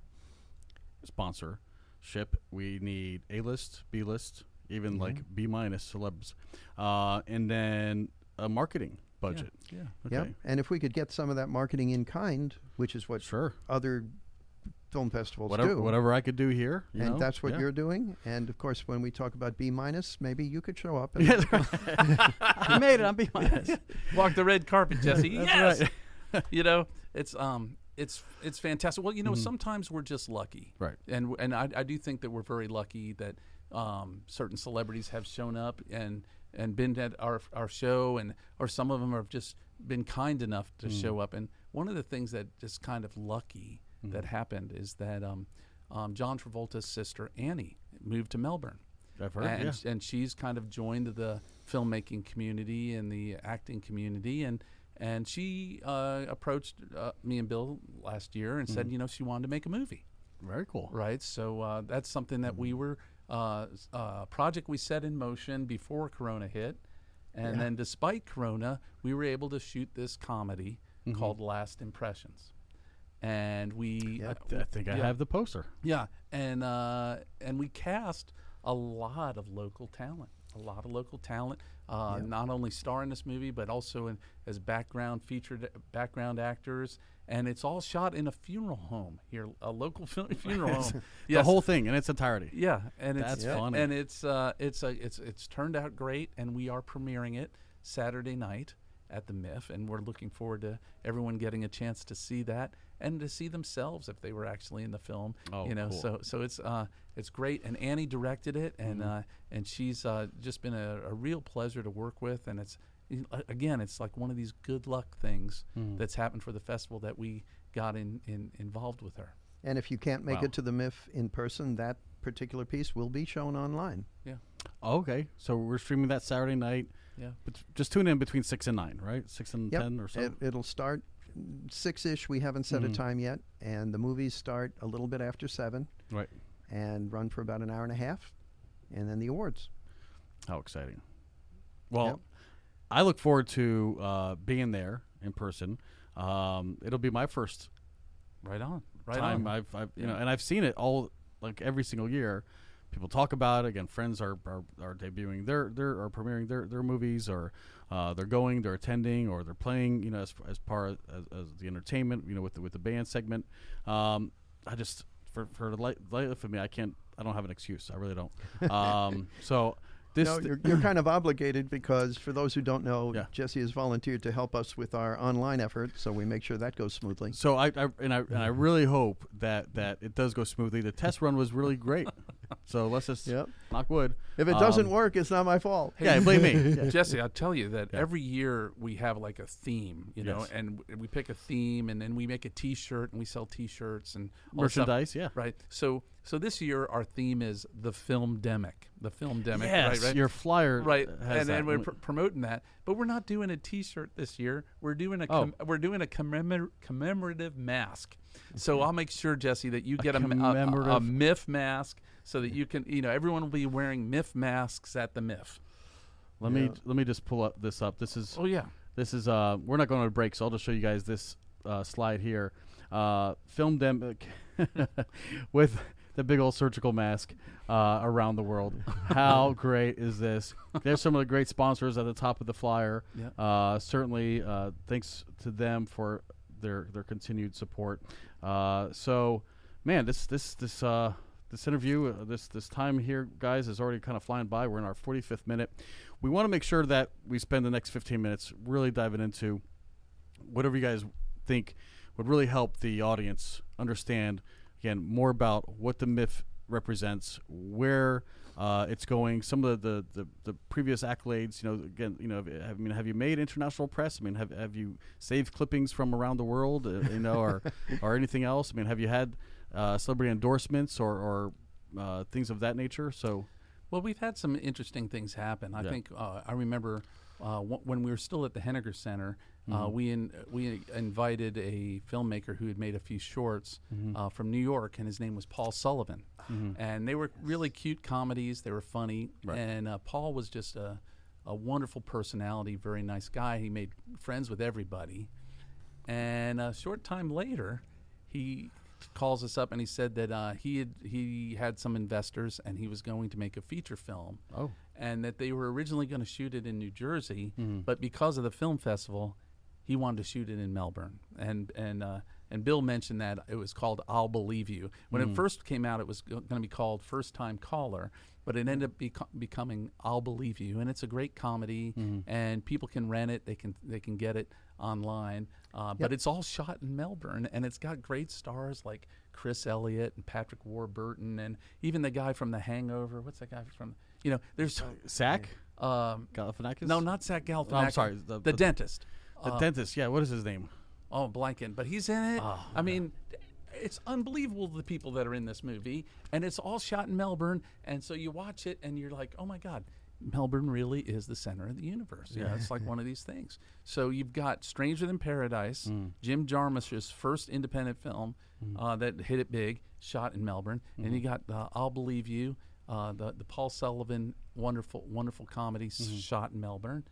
sponsorship. We need A-list, B-list, even like B-minus celebs, and then a marketing budget. Yeah. Okay. Yep. And if we could get some of that marketing in kind, which is what Sure. other film festivals Whatever, do. whatever I could do here, you And know? that's what Yeah. you're doing. And of course, when we talk about B-minus, maybe you could show up. And I made it. I'm being honest. Walk the red carpet, Jesse. Yes. right. You know, it's fantastic. Well, you know, sometimes we're just lucky, Right. And I do think that we're very lucky that certain celebrities have shown up and been at our show, or some of them have just been kind enough to show up. And one of the things that just kind of lucky that happened is that John Travolta's sister Annie moved to Melbourne. I've heard, And she's kind of joined the filmmaking community and the acting community, and she approached me and Bill last year and said, you know, she wanted to make a movie. Very cool. Right, so that's something that we were project we set in motion before Corona hit, and then despite Corona, we were able to shoot this comedy called Last Impressions, and we I think I have the poster. yeah, and we cast a lot of local talent. Not only star in this movie, but also as featured background actors. And it's all shot in a funeral home here, a local funeral home. The Yes. whole thing in its entirety. Yeah, and That's it's funny. and it's turned out great, and we are premiering it Saturday night at the MIF, and we're looking forward to everyone getting a chance to see that and to see themselves if they were actually in the film. Oh, you know, cool. so it's great, and Annie directed it, and she's just been a real pleasure to work with, and it's like one of these good luck things that's happened for the festival that we got involved with her. And if you can't make Wow. it to the MIF in person, that particular piece will be shown online. Yeah. Okay, so we're streaming that Saturday night. Yeah. But just tune in between 6 and 9, right? 6 and Yep. 10 or so. It'll start 6-ish. We haven't set a time yet. And the movies start a little bit after 7 Right. and run for about an hour and a half. And then the awards. How exciting. Well, Yep. I look forward to being there in person. It'll be my first Right on. time I've you know, and I've seen it all, like every single year. People talk about it. Again, friends are debuting are premiering their movies, or they're attending, or they're playing, you know, as part as the entertainment, you know, with the band segment. I just for the life of me, I don't have an excuse. I really don't. So this No, you're kind of obligated because, for those who don't know, Yeah. Jesse has volunteered to help us with our online effort, so we make sure that goes smoothly. So I really hope that it does go smoothly. The test run was really great. So let's just Yep. knock wood. If it doesn't work, it's not my fault. Yeah, blame me. Yeah. Jesse, I'll tell you that every year we have like a theme, you know, Yes. and we pick a theme, and then we make a T-shirt, and we sell T-shirts and all this stuff. Merchandise, yeah. Right. So this year our theme is the Film-Demic. The Film-Demic. Yes, right. your flyer Right, has that. and we're promoting that, but we're not doing a T-shirt this year. We're doing a commemorative mask. So I'll make sure, Jesse, that you get a commemorative- MIF mask, so that you can, you know, everyone will be wearing MIF masks at the MIF. Let me just pull this up. This is Oh yeah. This is we're not going to break, so I'll just show you guys this slide here. Film-Demic with the big old surgical mask around the world. How great is this? There's some of the great sponsors at the top of the flyer. Yeah. Certainly, thanks to them for their continued support. So, man, this interview, this time here, guys, is already kind of flying by. We're in our 45th minute. We want to make sure that we spend the next 15 minutes really diving into whatever you guys think would really help the audience understand, again, more about what the MIF represents, where it's going, some of the previous accolades. You know, again, you know, have you made international press? I mean, have you saved clippings from around the world? You know, or anything else? I mean, have you had celebrity endorsements or things of that nature? So, Well, we've had some interesting things happen. I think I remember when we were still at the Henniger Center, we invited a filmmaker who had made a few shorts from New York, and his name was Paul Sullivan. And they were really cute comedies. They were funny. Right. And Paul was just a wonderful personality, very nice guy. He made friends with everybody. And a short time later, he calls us up and he said that he had some investors and he was going to make a feature film. Oh. And that they were originally going to shoot it in New Jersey, but because of the film festival, he wanted to shoot it in Melbourne. And Bill mentioned that it was called I'll Believe You. When it first came out, it was going to be called First Time Caller, but it ended up becoming I'll Believe You, and it's a great comedy, and people can rent it. They can get it online, but it's all shot in Melbourne, and it's got great stars like Chris Elliott and Patrick Warburton, and even the guy from The Hangover. What's that guy from? There's Zach Galifianakis? No, not Zach Galifianakis. No, I'm sorry. The dentist. The dentist. Yeah. What is his name? Oh, blanking. But he's in it. I mean, it's unbelievable, the people that are in this movie. And it's all shot in Melbourne. And so you watch it and you're like, oh, my God, Melbourne really is the center of the universe. Yeah, it's like one of these things. So you've got Stranger Than Paradise, Jim Jarmusch's first independent film that hit it big, shot in Melbourne. And you got I'll Believe You, the Paul Sullivan wonderful comedy shot in Melbourne.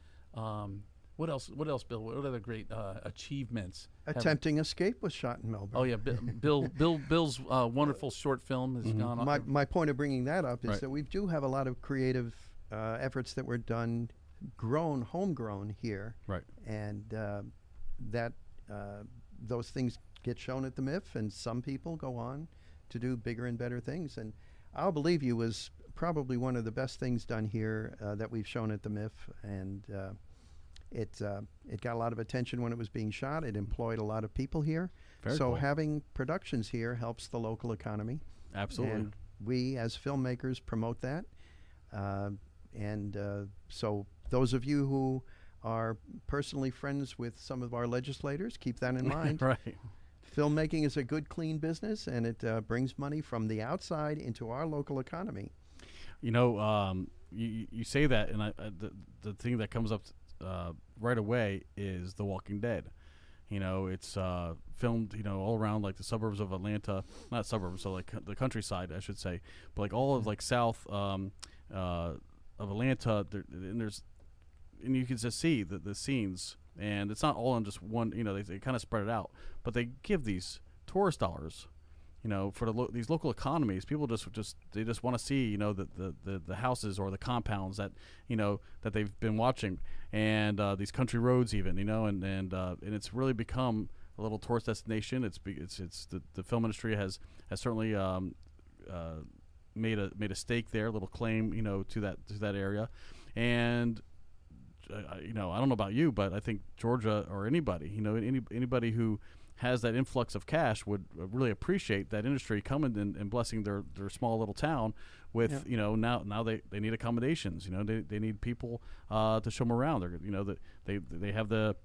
What else, Bill? What other great achievements? Attempting Escape was shot in Melbourne. Oh yeah, Bill's wonderful short film has gone on. My point of bringing that up is that we do have a lot of creative efforts that were done, homegrown here, right? And that those things get shown at the MIF, and some people go on to do bigger and better things. And I'll Believe You was probably one of the best things done here that we've shown at the MIF, and it got a lot of attention when it was being shot. It employed a lot of people here. Very so cool. Having productions here helps the local economy. Absolutely. And we, as filmmakers, promote that. So those of you who are personally friends with some of our legislators, keep that in mind. Right. Filmmaking is a good, clean business, and it brings money from the outside into our local economy. You say that, and the thing that comes up right away is The Walking Dead. It's filmed, all around like the suburbs of Atlanta, not suburbs, so like the countryside, I should say, but like all of like south of Atlanta, and you can just see the scenes, and it's not all in just one. They kind of spread it out, but they give these tourist dollars. For these local economies, people just want to see, the houses or the compounds that, that they've been watching, and these country roads even, and it's really become a little tourist destination. It's the film industry has certainly made a stake there, a little claim, to that area, and I don't know about you, but I think Georgia or anybody, anybody who has that influx of cash would really appreciate that industry coming and blessing their small little town with now they need accommodations, they need people to show them around. They have the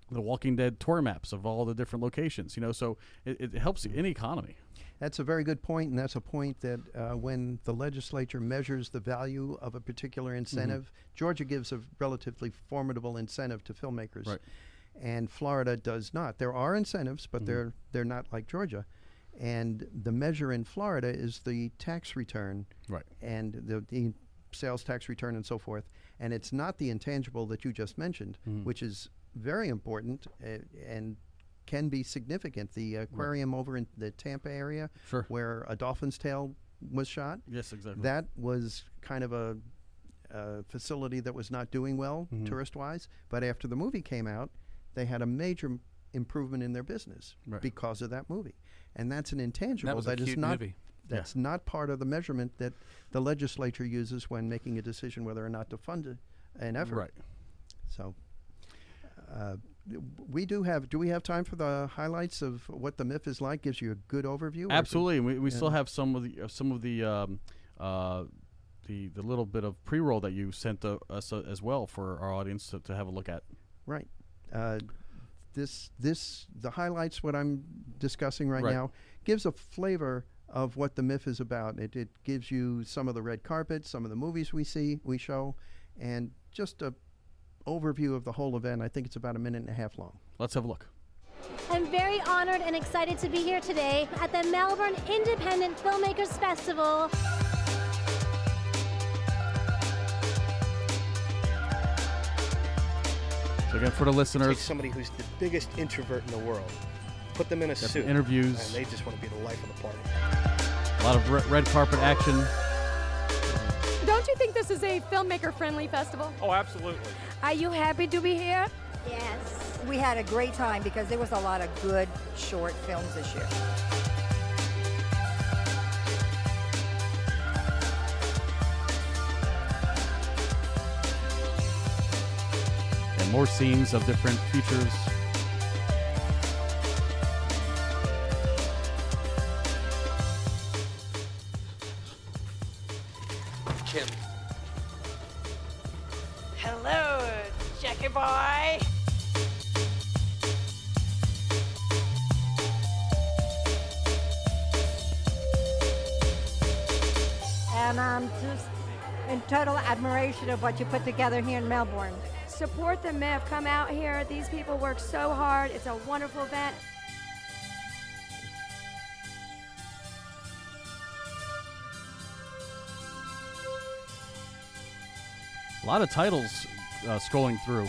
Walking Dead tour maps of all the different locations, so it helps any economy. That's a very good point, and that's a point that when the legislature measures the value of a particular incentive, Georgia gives a relatively formidable incentive to filmmakers. Right. And Florida does not. There are incentives, but they're not like Georgia. And the measure in Florida is the tax return, right? And the sales tax return and so forth. And it's not the intangible that you just mentioned, which is very important and can be significant. The aquarium over in the Tampa area, where A Dolphin's Tail was shot. Yes, exactly. That was kind of a facility that was not doing well tourist-wise. But after the movie came out, they had a major improvement in their business because of that movie. And that's an intangible. That was a cute movie. That's not part of the measurement that the legislature uses when making a decision whether or not to fund an effort. Right. So do we have time for the highlights of what the MIF is like? Gives you a good overview? Absolutely. We still have some of the little bit of pre-roll that you sent us as well for our audience to have a look at. Right. The highlights, what I'm discussing right now, gives a flavor of what the MIF is about. It gives you some of the red carpet, some of the movies we show, and just a overview of the whole event. I think it's about a minute and a half long. Let's have a look. I'm very honored and excited to be here today at the Melbourne Independent Filmmakers Festival. So again, for the listeners, Take somebody who's the biggest introvert in the world, put them in a suit, interviews, and they just want to be the life of the party. a lot of red carpet action. Don't you think this is a filmmaker-friendly festival? Oh, absolutely. Are you happy to be here? Yes. We had a great time because there was a lot of good short films this year. And more scenes of different features. Kim. Hello, Jackie boy. And I'm just in total admiration of what you put together here in Melbourne. Support the MIF. Come out here. These people work so hard. It's a wonderful event. A lot of titles scrolling through.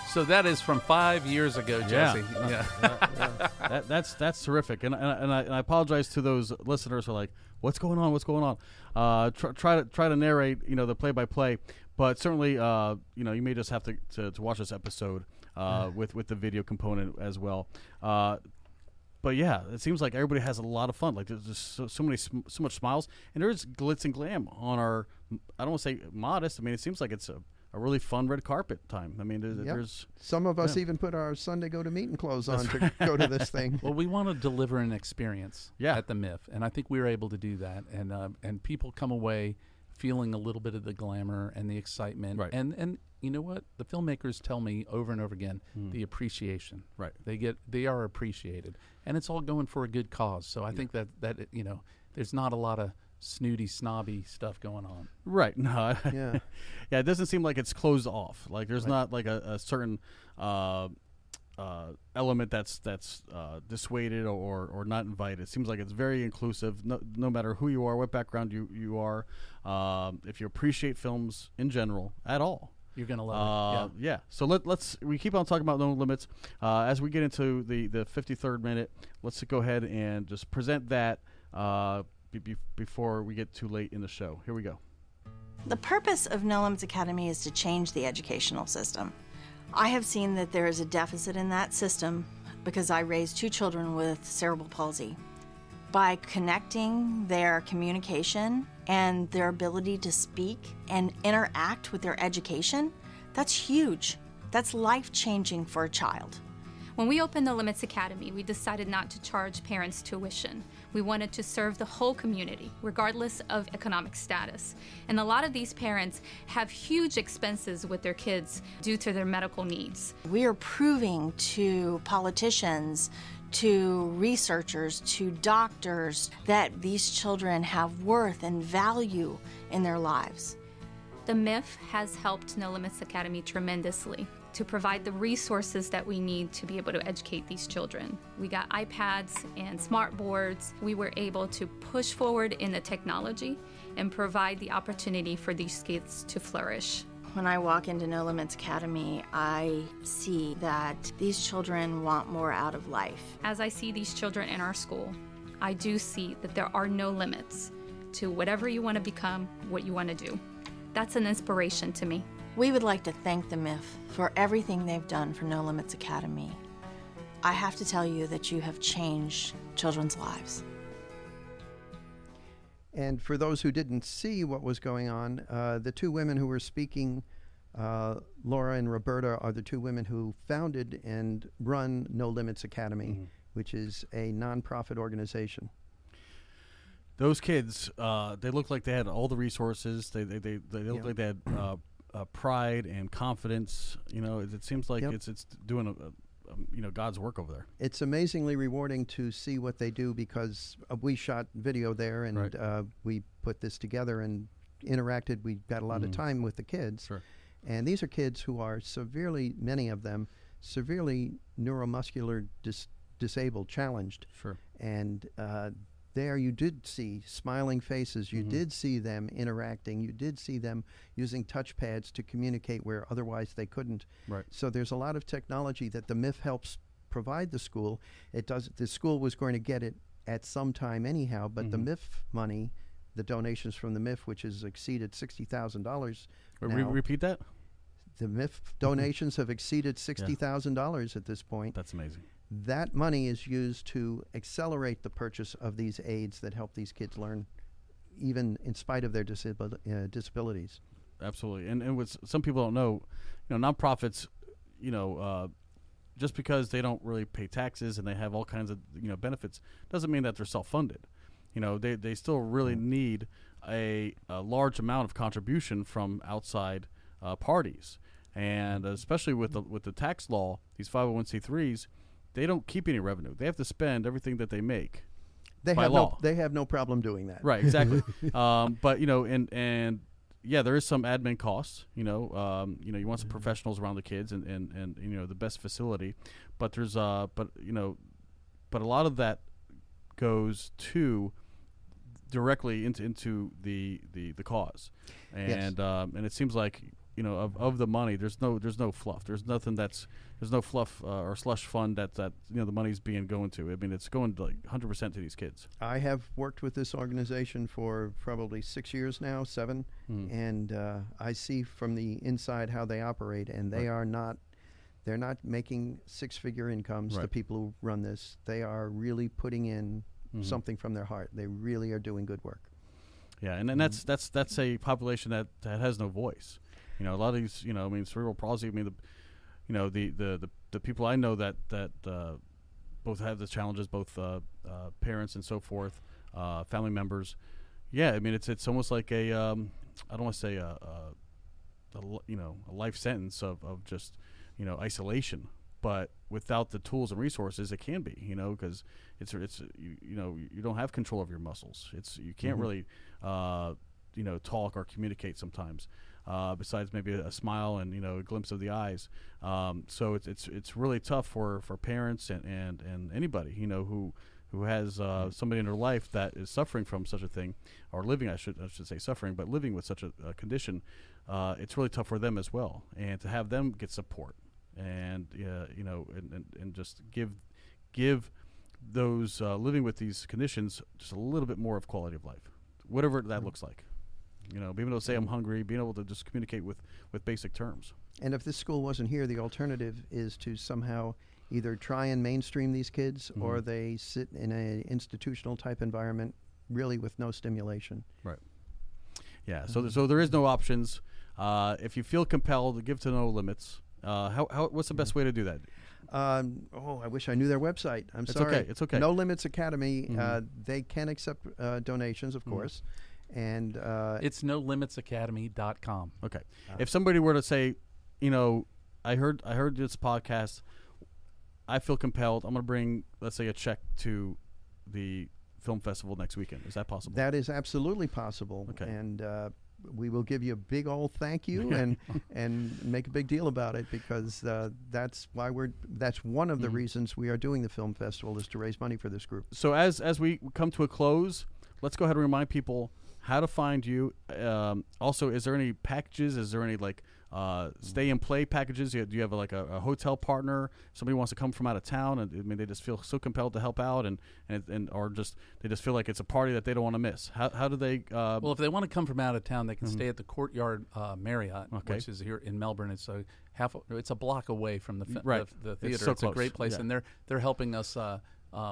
So that is from 5 years ago, Jesse. Yeah. That's terrific, and I apologize to those listeners who are like, "What's going on? What's going on?" Try to narrate, the play-by-play, but certainly, you may just have to watch this episode with the video component as well. But yeah, it seems like everybody has a lot of fun. Like there's just so much smiles, and there's glitz and glam on our. I don't want to say modest. I mean, it seems like it's a really fun red carpet time. I mean, there's some of us even put our Sunday go to meeting clothes on to go to this thing. Well, we want to deliver an experience at the MIF, and I think we were able to do that. And people come away feeling a little bit of the glamour and the excitement. Right. And you know what? The filmmakers tell me over and over again the appreciation. Right. They are appreciated, and it's all going for a good cause. So I think that there's not a lot of snooty, snobby stuff going on. Right. No. Yeah. Yeah. It doesn't seem like it's closed off. Like there's not like a certain element that's dissuaded or not invited. It seems like it's very inclusive. No matter who you are, what background you are, if you appreciate films in general at all, you're gonna love it. Yeah. So we keep on talking about No Limits. As we get into the 53rd minute, let's go ahead and just present that. Before we get too late in the show. Here we go. The purpose of No Limits Academy is to change the educational system. I have seen that there is a deficit in that system because I raised 2 children with cerebral palsy. By connecting their communication and their ability to speak and interact with their education, that's huge. That's life-changing for a child. When we opened No Limits Academy, we decided not to charge parents tuition. We wanted to serve the whole community, regardless of economic status. And a lot of these parents have huge expenses with their kids due to their medical needs. We are proving to politicians, to researchers, to doctors, that these children have worth and value in their lives. The MIF has helped No Limits Academy tremendously to provide the resources that we need to be able to educate these children. We got iPads and smart boards. We were able to push forward in the technology and provide the opportunity for these kids to flourish. When I walk into No Limits Academy, I see that these children want more out of life. As I see these children in our school, I do see that there are no limits to whatever you want to become, what you want to do. That's an inspiration to me. We would like to thank the MIF for everything they've done for No Limits Academy. I have to tell you that you have changed children's lives. And for those who didn't see what was going on, the 2 women who were speaking, Laura and Roberta, are the 2 women who founded and run No Limits Academy, which is a nonprofit organization. Those kids, they looked like they had all the resources. They looked like they had pride and confidence. It seems like it's doing God's work over there. It's amazingly rewarding to see what they do, because we shot video there, and we put this together and interacted. We got a lot of time with the kids. Sure. And these are kids who are many of them, severely neuromuscular disabled, challenged. Sure. And there you did see smiling faces. You did see them interacting. You did see them using touchpads to communicate where otherwise they couldn't. Right. So there's a lot of technology that the MIF helps provide the school. The school was going to get it at some time anyhow, but the MIF money, the donations from the MIF, which has exceeded $60,000 now. Repeat that? The MIF donations have exceeded $60,000 at this point. That's amazing. That money is used to accelerate the purchase of these aids that help these kids learn, even in spite of their disabilities. Absolutely. And what some people don't know, nonprofits, just because they don't really pay taxes and they have all kinds of benefits, doesn't mean that they're self-funded. They still really need a large amount of contribution from outside parties, and especially with the tax law, these 501c3s. They don't keep any revenue. They have to spend everything that they make by law. They have no problem doing that. Right, exactly. But there is some admin costs. You want some professionals around the kids and the best facility. But there's but a lot of that goes to directly into the cause, and it seems like of the money, there's no fluff. There's no fluff or slush fund that the money's going to. I mean, it's going like 100% to these kids. I have worked with this organization for probably 6 years now, 7, and I see from the inside how they operate, and they're not making six-figure incomes. The people who run this, they are really putting in something from their heart. They really are doing good work. Yeah, and that's a population that has no voice. A lot of these, cerebral palsy. The people I know that both have the challenges, both parents and so forth, family members. Yeah, it's almost like a I don't want to say a life sentence of just isolation, but without the tools and resources, it can be because it's you don't have control of your muscles. You can't really talk or communicate sometimes. Besides maybe a smile and a glimpse of the eyes, so it's really tough for parents and anybody who has somebody in their life that is suffering from such a thing, or living I should say suffering, but living with such a condition. It's really tough for them as well, and to have them get support and and just give those living with these conditions just a little bit more of quality of life, whatever that looks like. Being able to say I'm hungry, being able to just communicate with basic terms. And if this school wasn't here, the alternative is to somehow either try and mainstream these kids, or they sit in an institutional type environment, really with no stimulation. Right. Yeah. So there is no options. If you feel compelled, give to No Limits. What's the best way to do that? I wish I knew their website. It's sorry. Okay. It's okay. No Limits Academy. They can accept donations, of course. And it's nolimitsacademy.com. Okay. If somebody were to say, I heard this podcast, I feel compelled, I'm going to bring, let's say, a check to the film festival next weekend. Is that possible? That is absolutely possible. Okay. And we will give you a big old thank you and make a big deal about it, because that's one of the reasons we are doing the film festival, is to raise money for this group. So as we come to a close, let's go ahead and remind people how to find you. Also, is there any packages? Is there any stay and play packages? Do you have a hotel partner? Somebody wants to come from out of town, and they just feel so compelled to help out, or just they just feel like it's a party that they don't want to miss. How do they? Well, if they want to come from out of town, they can stay at the Courtyard Marriott, which is here in Melbourne. It's a block away from the theater. It's a great place, and they're helping us.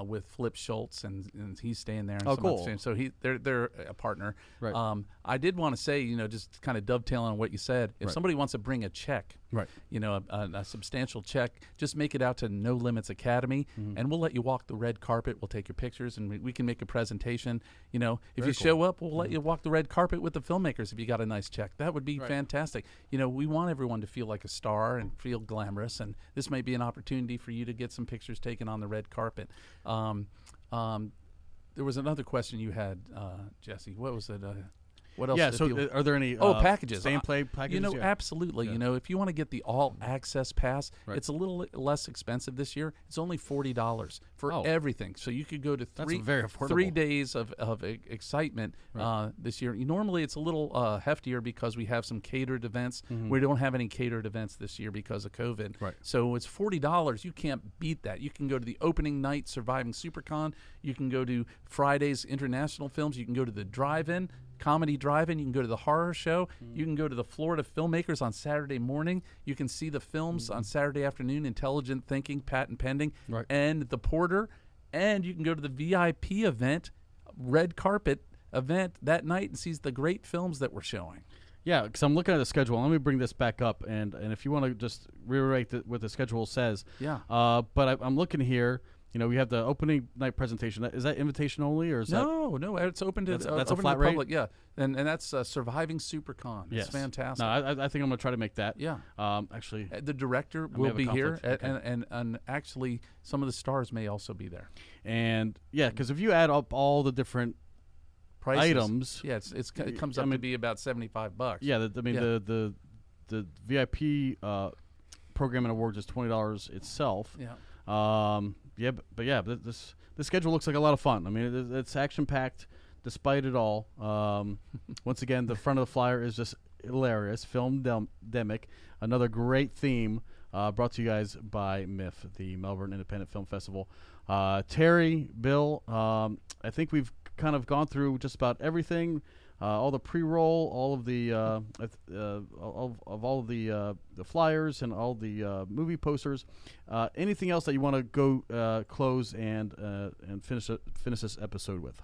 With Flip Schultz, and he's staying there. And cool. So they're a partner. Right. I did want to say, just kind of dovetailing on what you said, if somebody wants to bring a check Right. You know, a substantial check. Just make it out to No Limits Academy, and we'll let you walk the red carpet. We'll take your pictures, and we can make a presentation. You know, if you show up, we'll let you walk the red carpet with the filmmakers if you got a nice check. That would be fantastic. You know, we want everyone to feel like a star and feel glamorous, and this might be an opportunity for you to get some pictures taken on the red carpet. There was another question you had, Jesse. What was it? What else? Yeah, so are there any packages? Stay and play packages? You know, Yeah. absolutely. Yeah. You know, if you want to get the all-access pass, it's a little less expensive this year. It's only $40 for everything. So you could go to very affordable. 3 days of excitement this year. Normally, it's a little heftier because we have some catered events. We don't have any catered events this year because of COVID. Right. So it's $40. You can't beat that. You can go to the opening night Surviving SuperCon. You can go to Friday's International Films. You can go to the drive-in. Comedy drive-in. You can go to the horror show. You can go to the Florida Filmmakers on Saturday morning. You can see the films on Saturday afternoon, Intelligent Thinking, Patent Pending, and The Porter. And you can go to the VIP event, red carpet event that night and see the great films that we're showing. Yeah, because I'm looking at the schedule. Let me bring this back up, and if you want to just reiterate what the schedule says. Yeah. But I'm looking here. You know, we have the opening night presentation. Is that invitation only, or is no, it's open to that's open a flat to the rate? public. Yeah, and that's Surviving SuperCon. It's fantastic. No, I think I'm going to try to make that. Yeah. Actually, the director will be here, and actually some of the stars may also be there. And yeah, because if you add up all the different prices, items, it comes up to be about $75. Yeah, the VIP program and awards is $20 itself. Yeah. But this schedule looks like a lot of fun. I mean, it's action packed, despite it all. Once again, the front of the flyer is just hilarious. Film-Demic, another great theme brought to you guys by MIF, the Melbourne Independent Film Festival. Terry, Bill, I think we've kind of gone through just about everything. All the pre-roll, all of the all of the flyers and all the movie posters. Anything else that you want to go close and finish this episode with?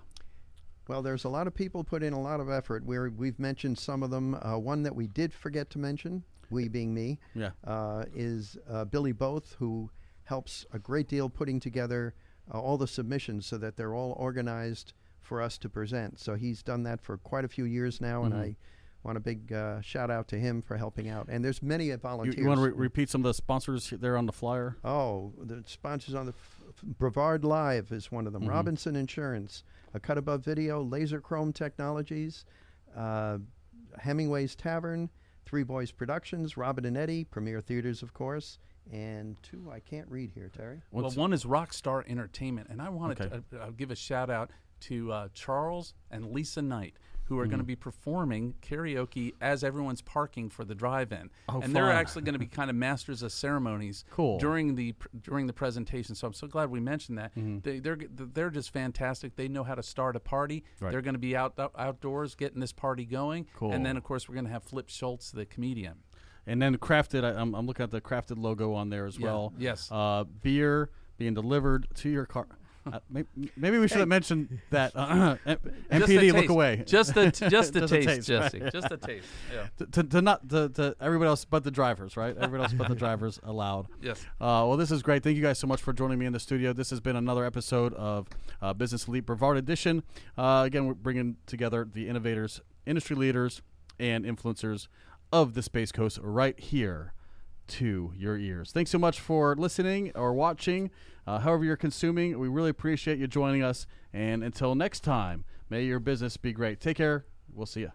Well, there's a lot of people put in a lot of effort. We've mentioned some of them. One that we did forget to mention, we being me, is Billy Both, who helps a great deal putting together all the submissions so that they're all organized for us to present. So he's done that for quite a few years now, and I want a big shout out to him for helping out. And there's many volunteers. You want to repeat some of the sponsors there on the flyer? Oh, the sponsors on the Brevard Live is one of them. Robinson Insurance, A Cut Above Video, Laser Chrome Technologies, Hemingway's Tavern, Three Boys Productions, Robin and Eddie, Premier Theaters, of course, and two I can't read here, Terry. Well, one is Rockstar Entertainment, and I wanted to give a shout out to Charles and Lisa Knight, who are going to be performing karaoke as everyone's parking for the drive-in. And they're actually going to be kind of masters of ceremonies during the presentation. So I'm so glad we mentioned that. They're just fantastic. They know how to start a party. They're going to be outdoors getting this party going. And then, of course, we're going to have Flip Schultz, the comedian. And then Crafted, I'm looking at the Crafted logo on there as well. Yes. Beer being delivered to your car. Maybe we should have mentioned that. MPD, look away. Just a taste, Jesse. Right. Just a taste. Yeah. To everybody else but the drivers, right? Everybody else but the drivers allowed. Yes. Well, this is great. Thank you guys so much for joining me in the studio. This has been another episode of Business Elite Brevard Edition. Again, we're bringing together the innovators, industry leaders, and influencers of the Space Coast right here to your ears. Thanks so much for listening or watching. However you're consuming, we really appreciate you joining us. And until next time, may your business be great. Take care. We'll see you.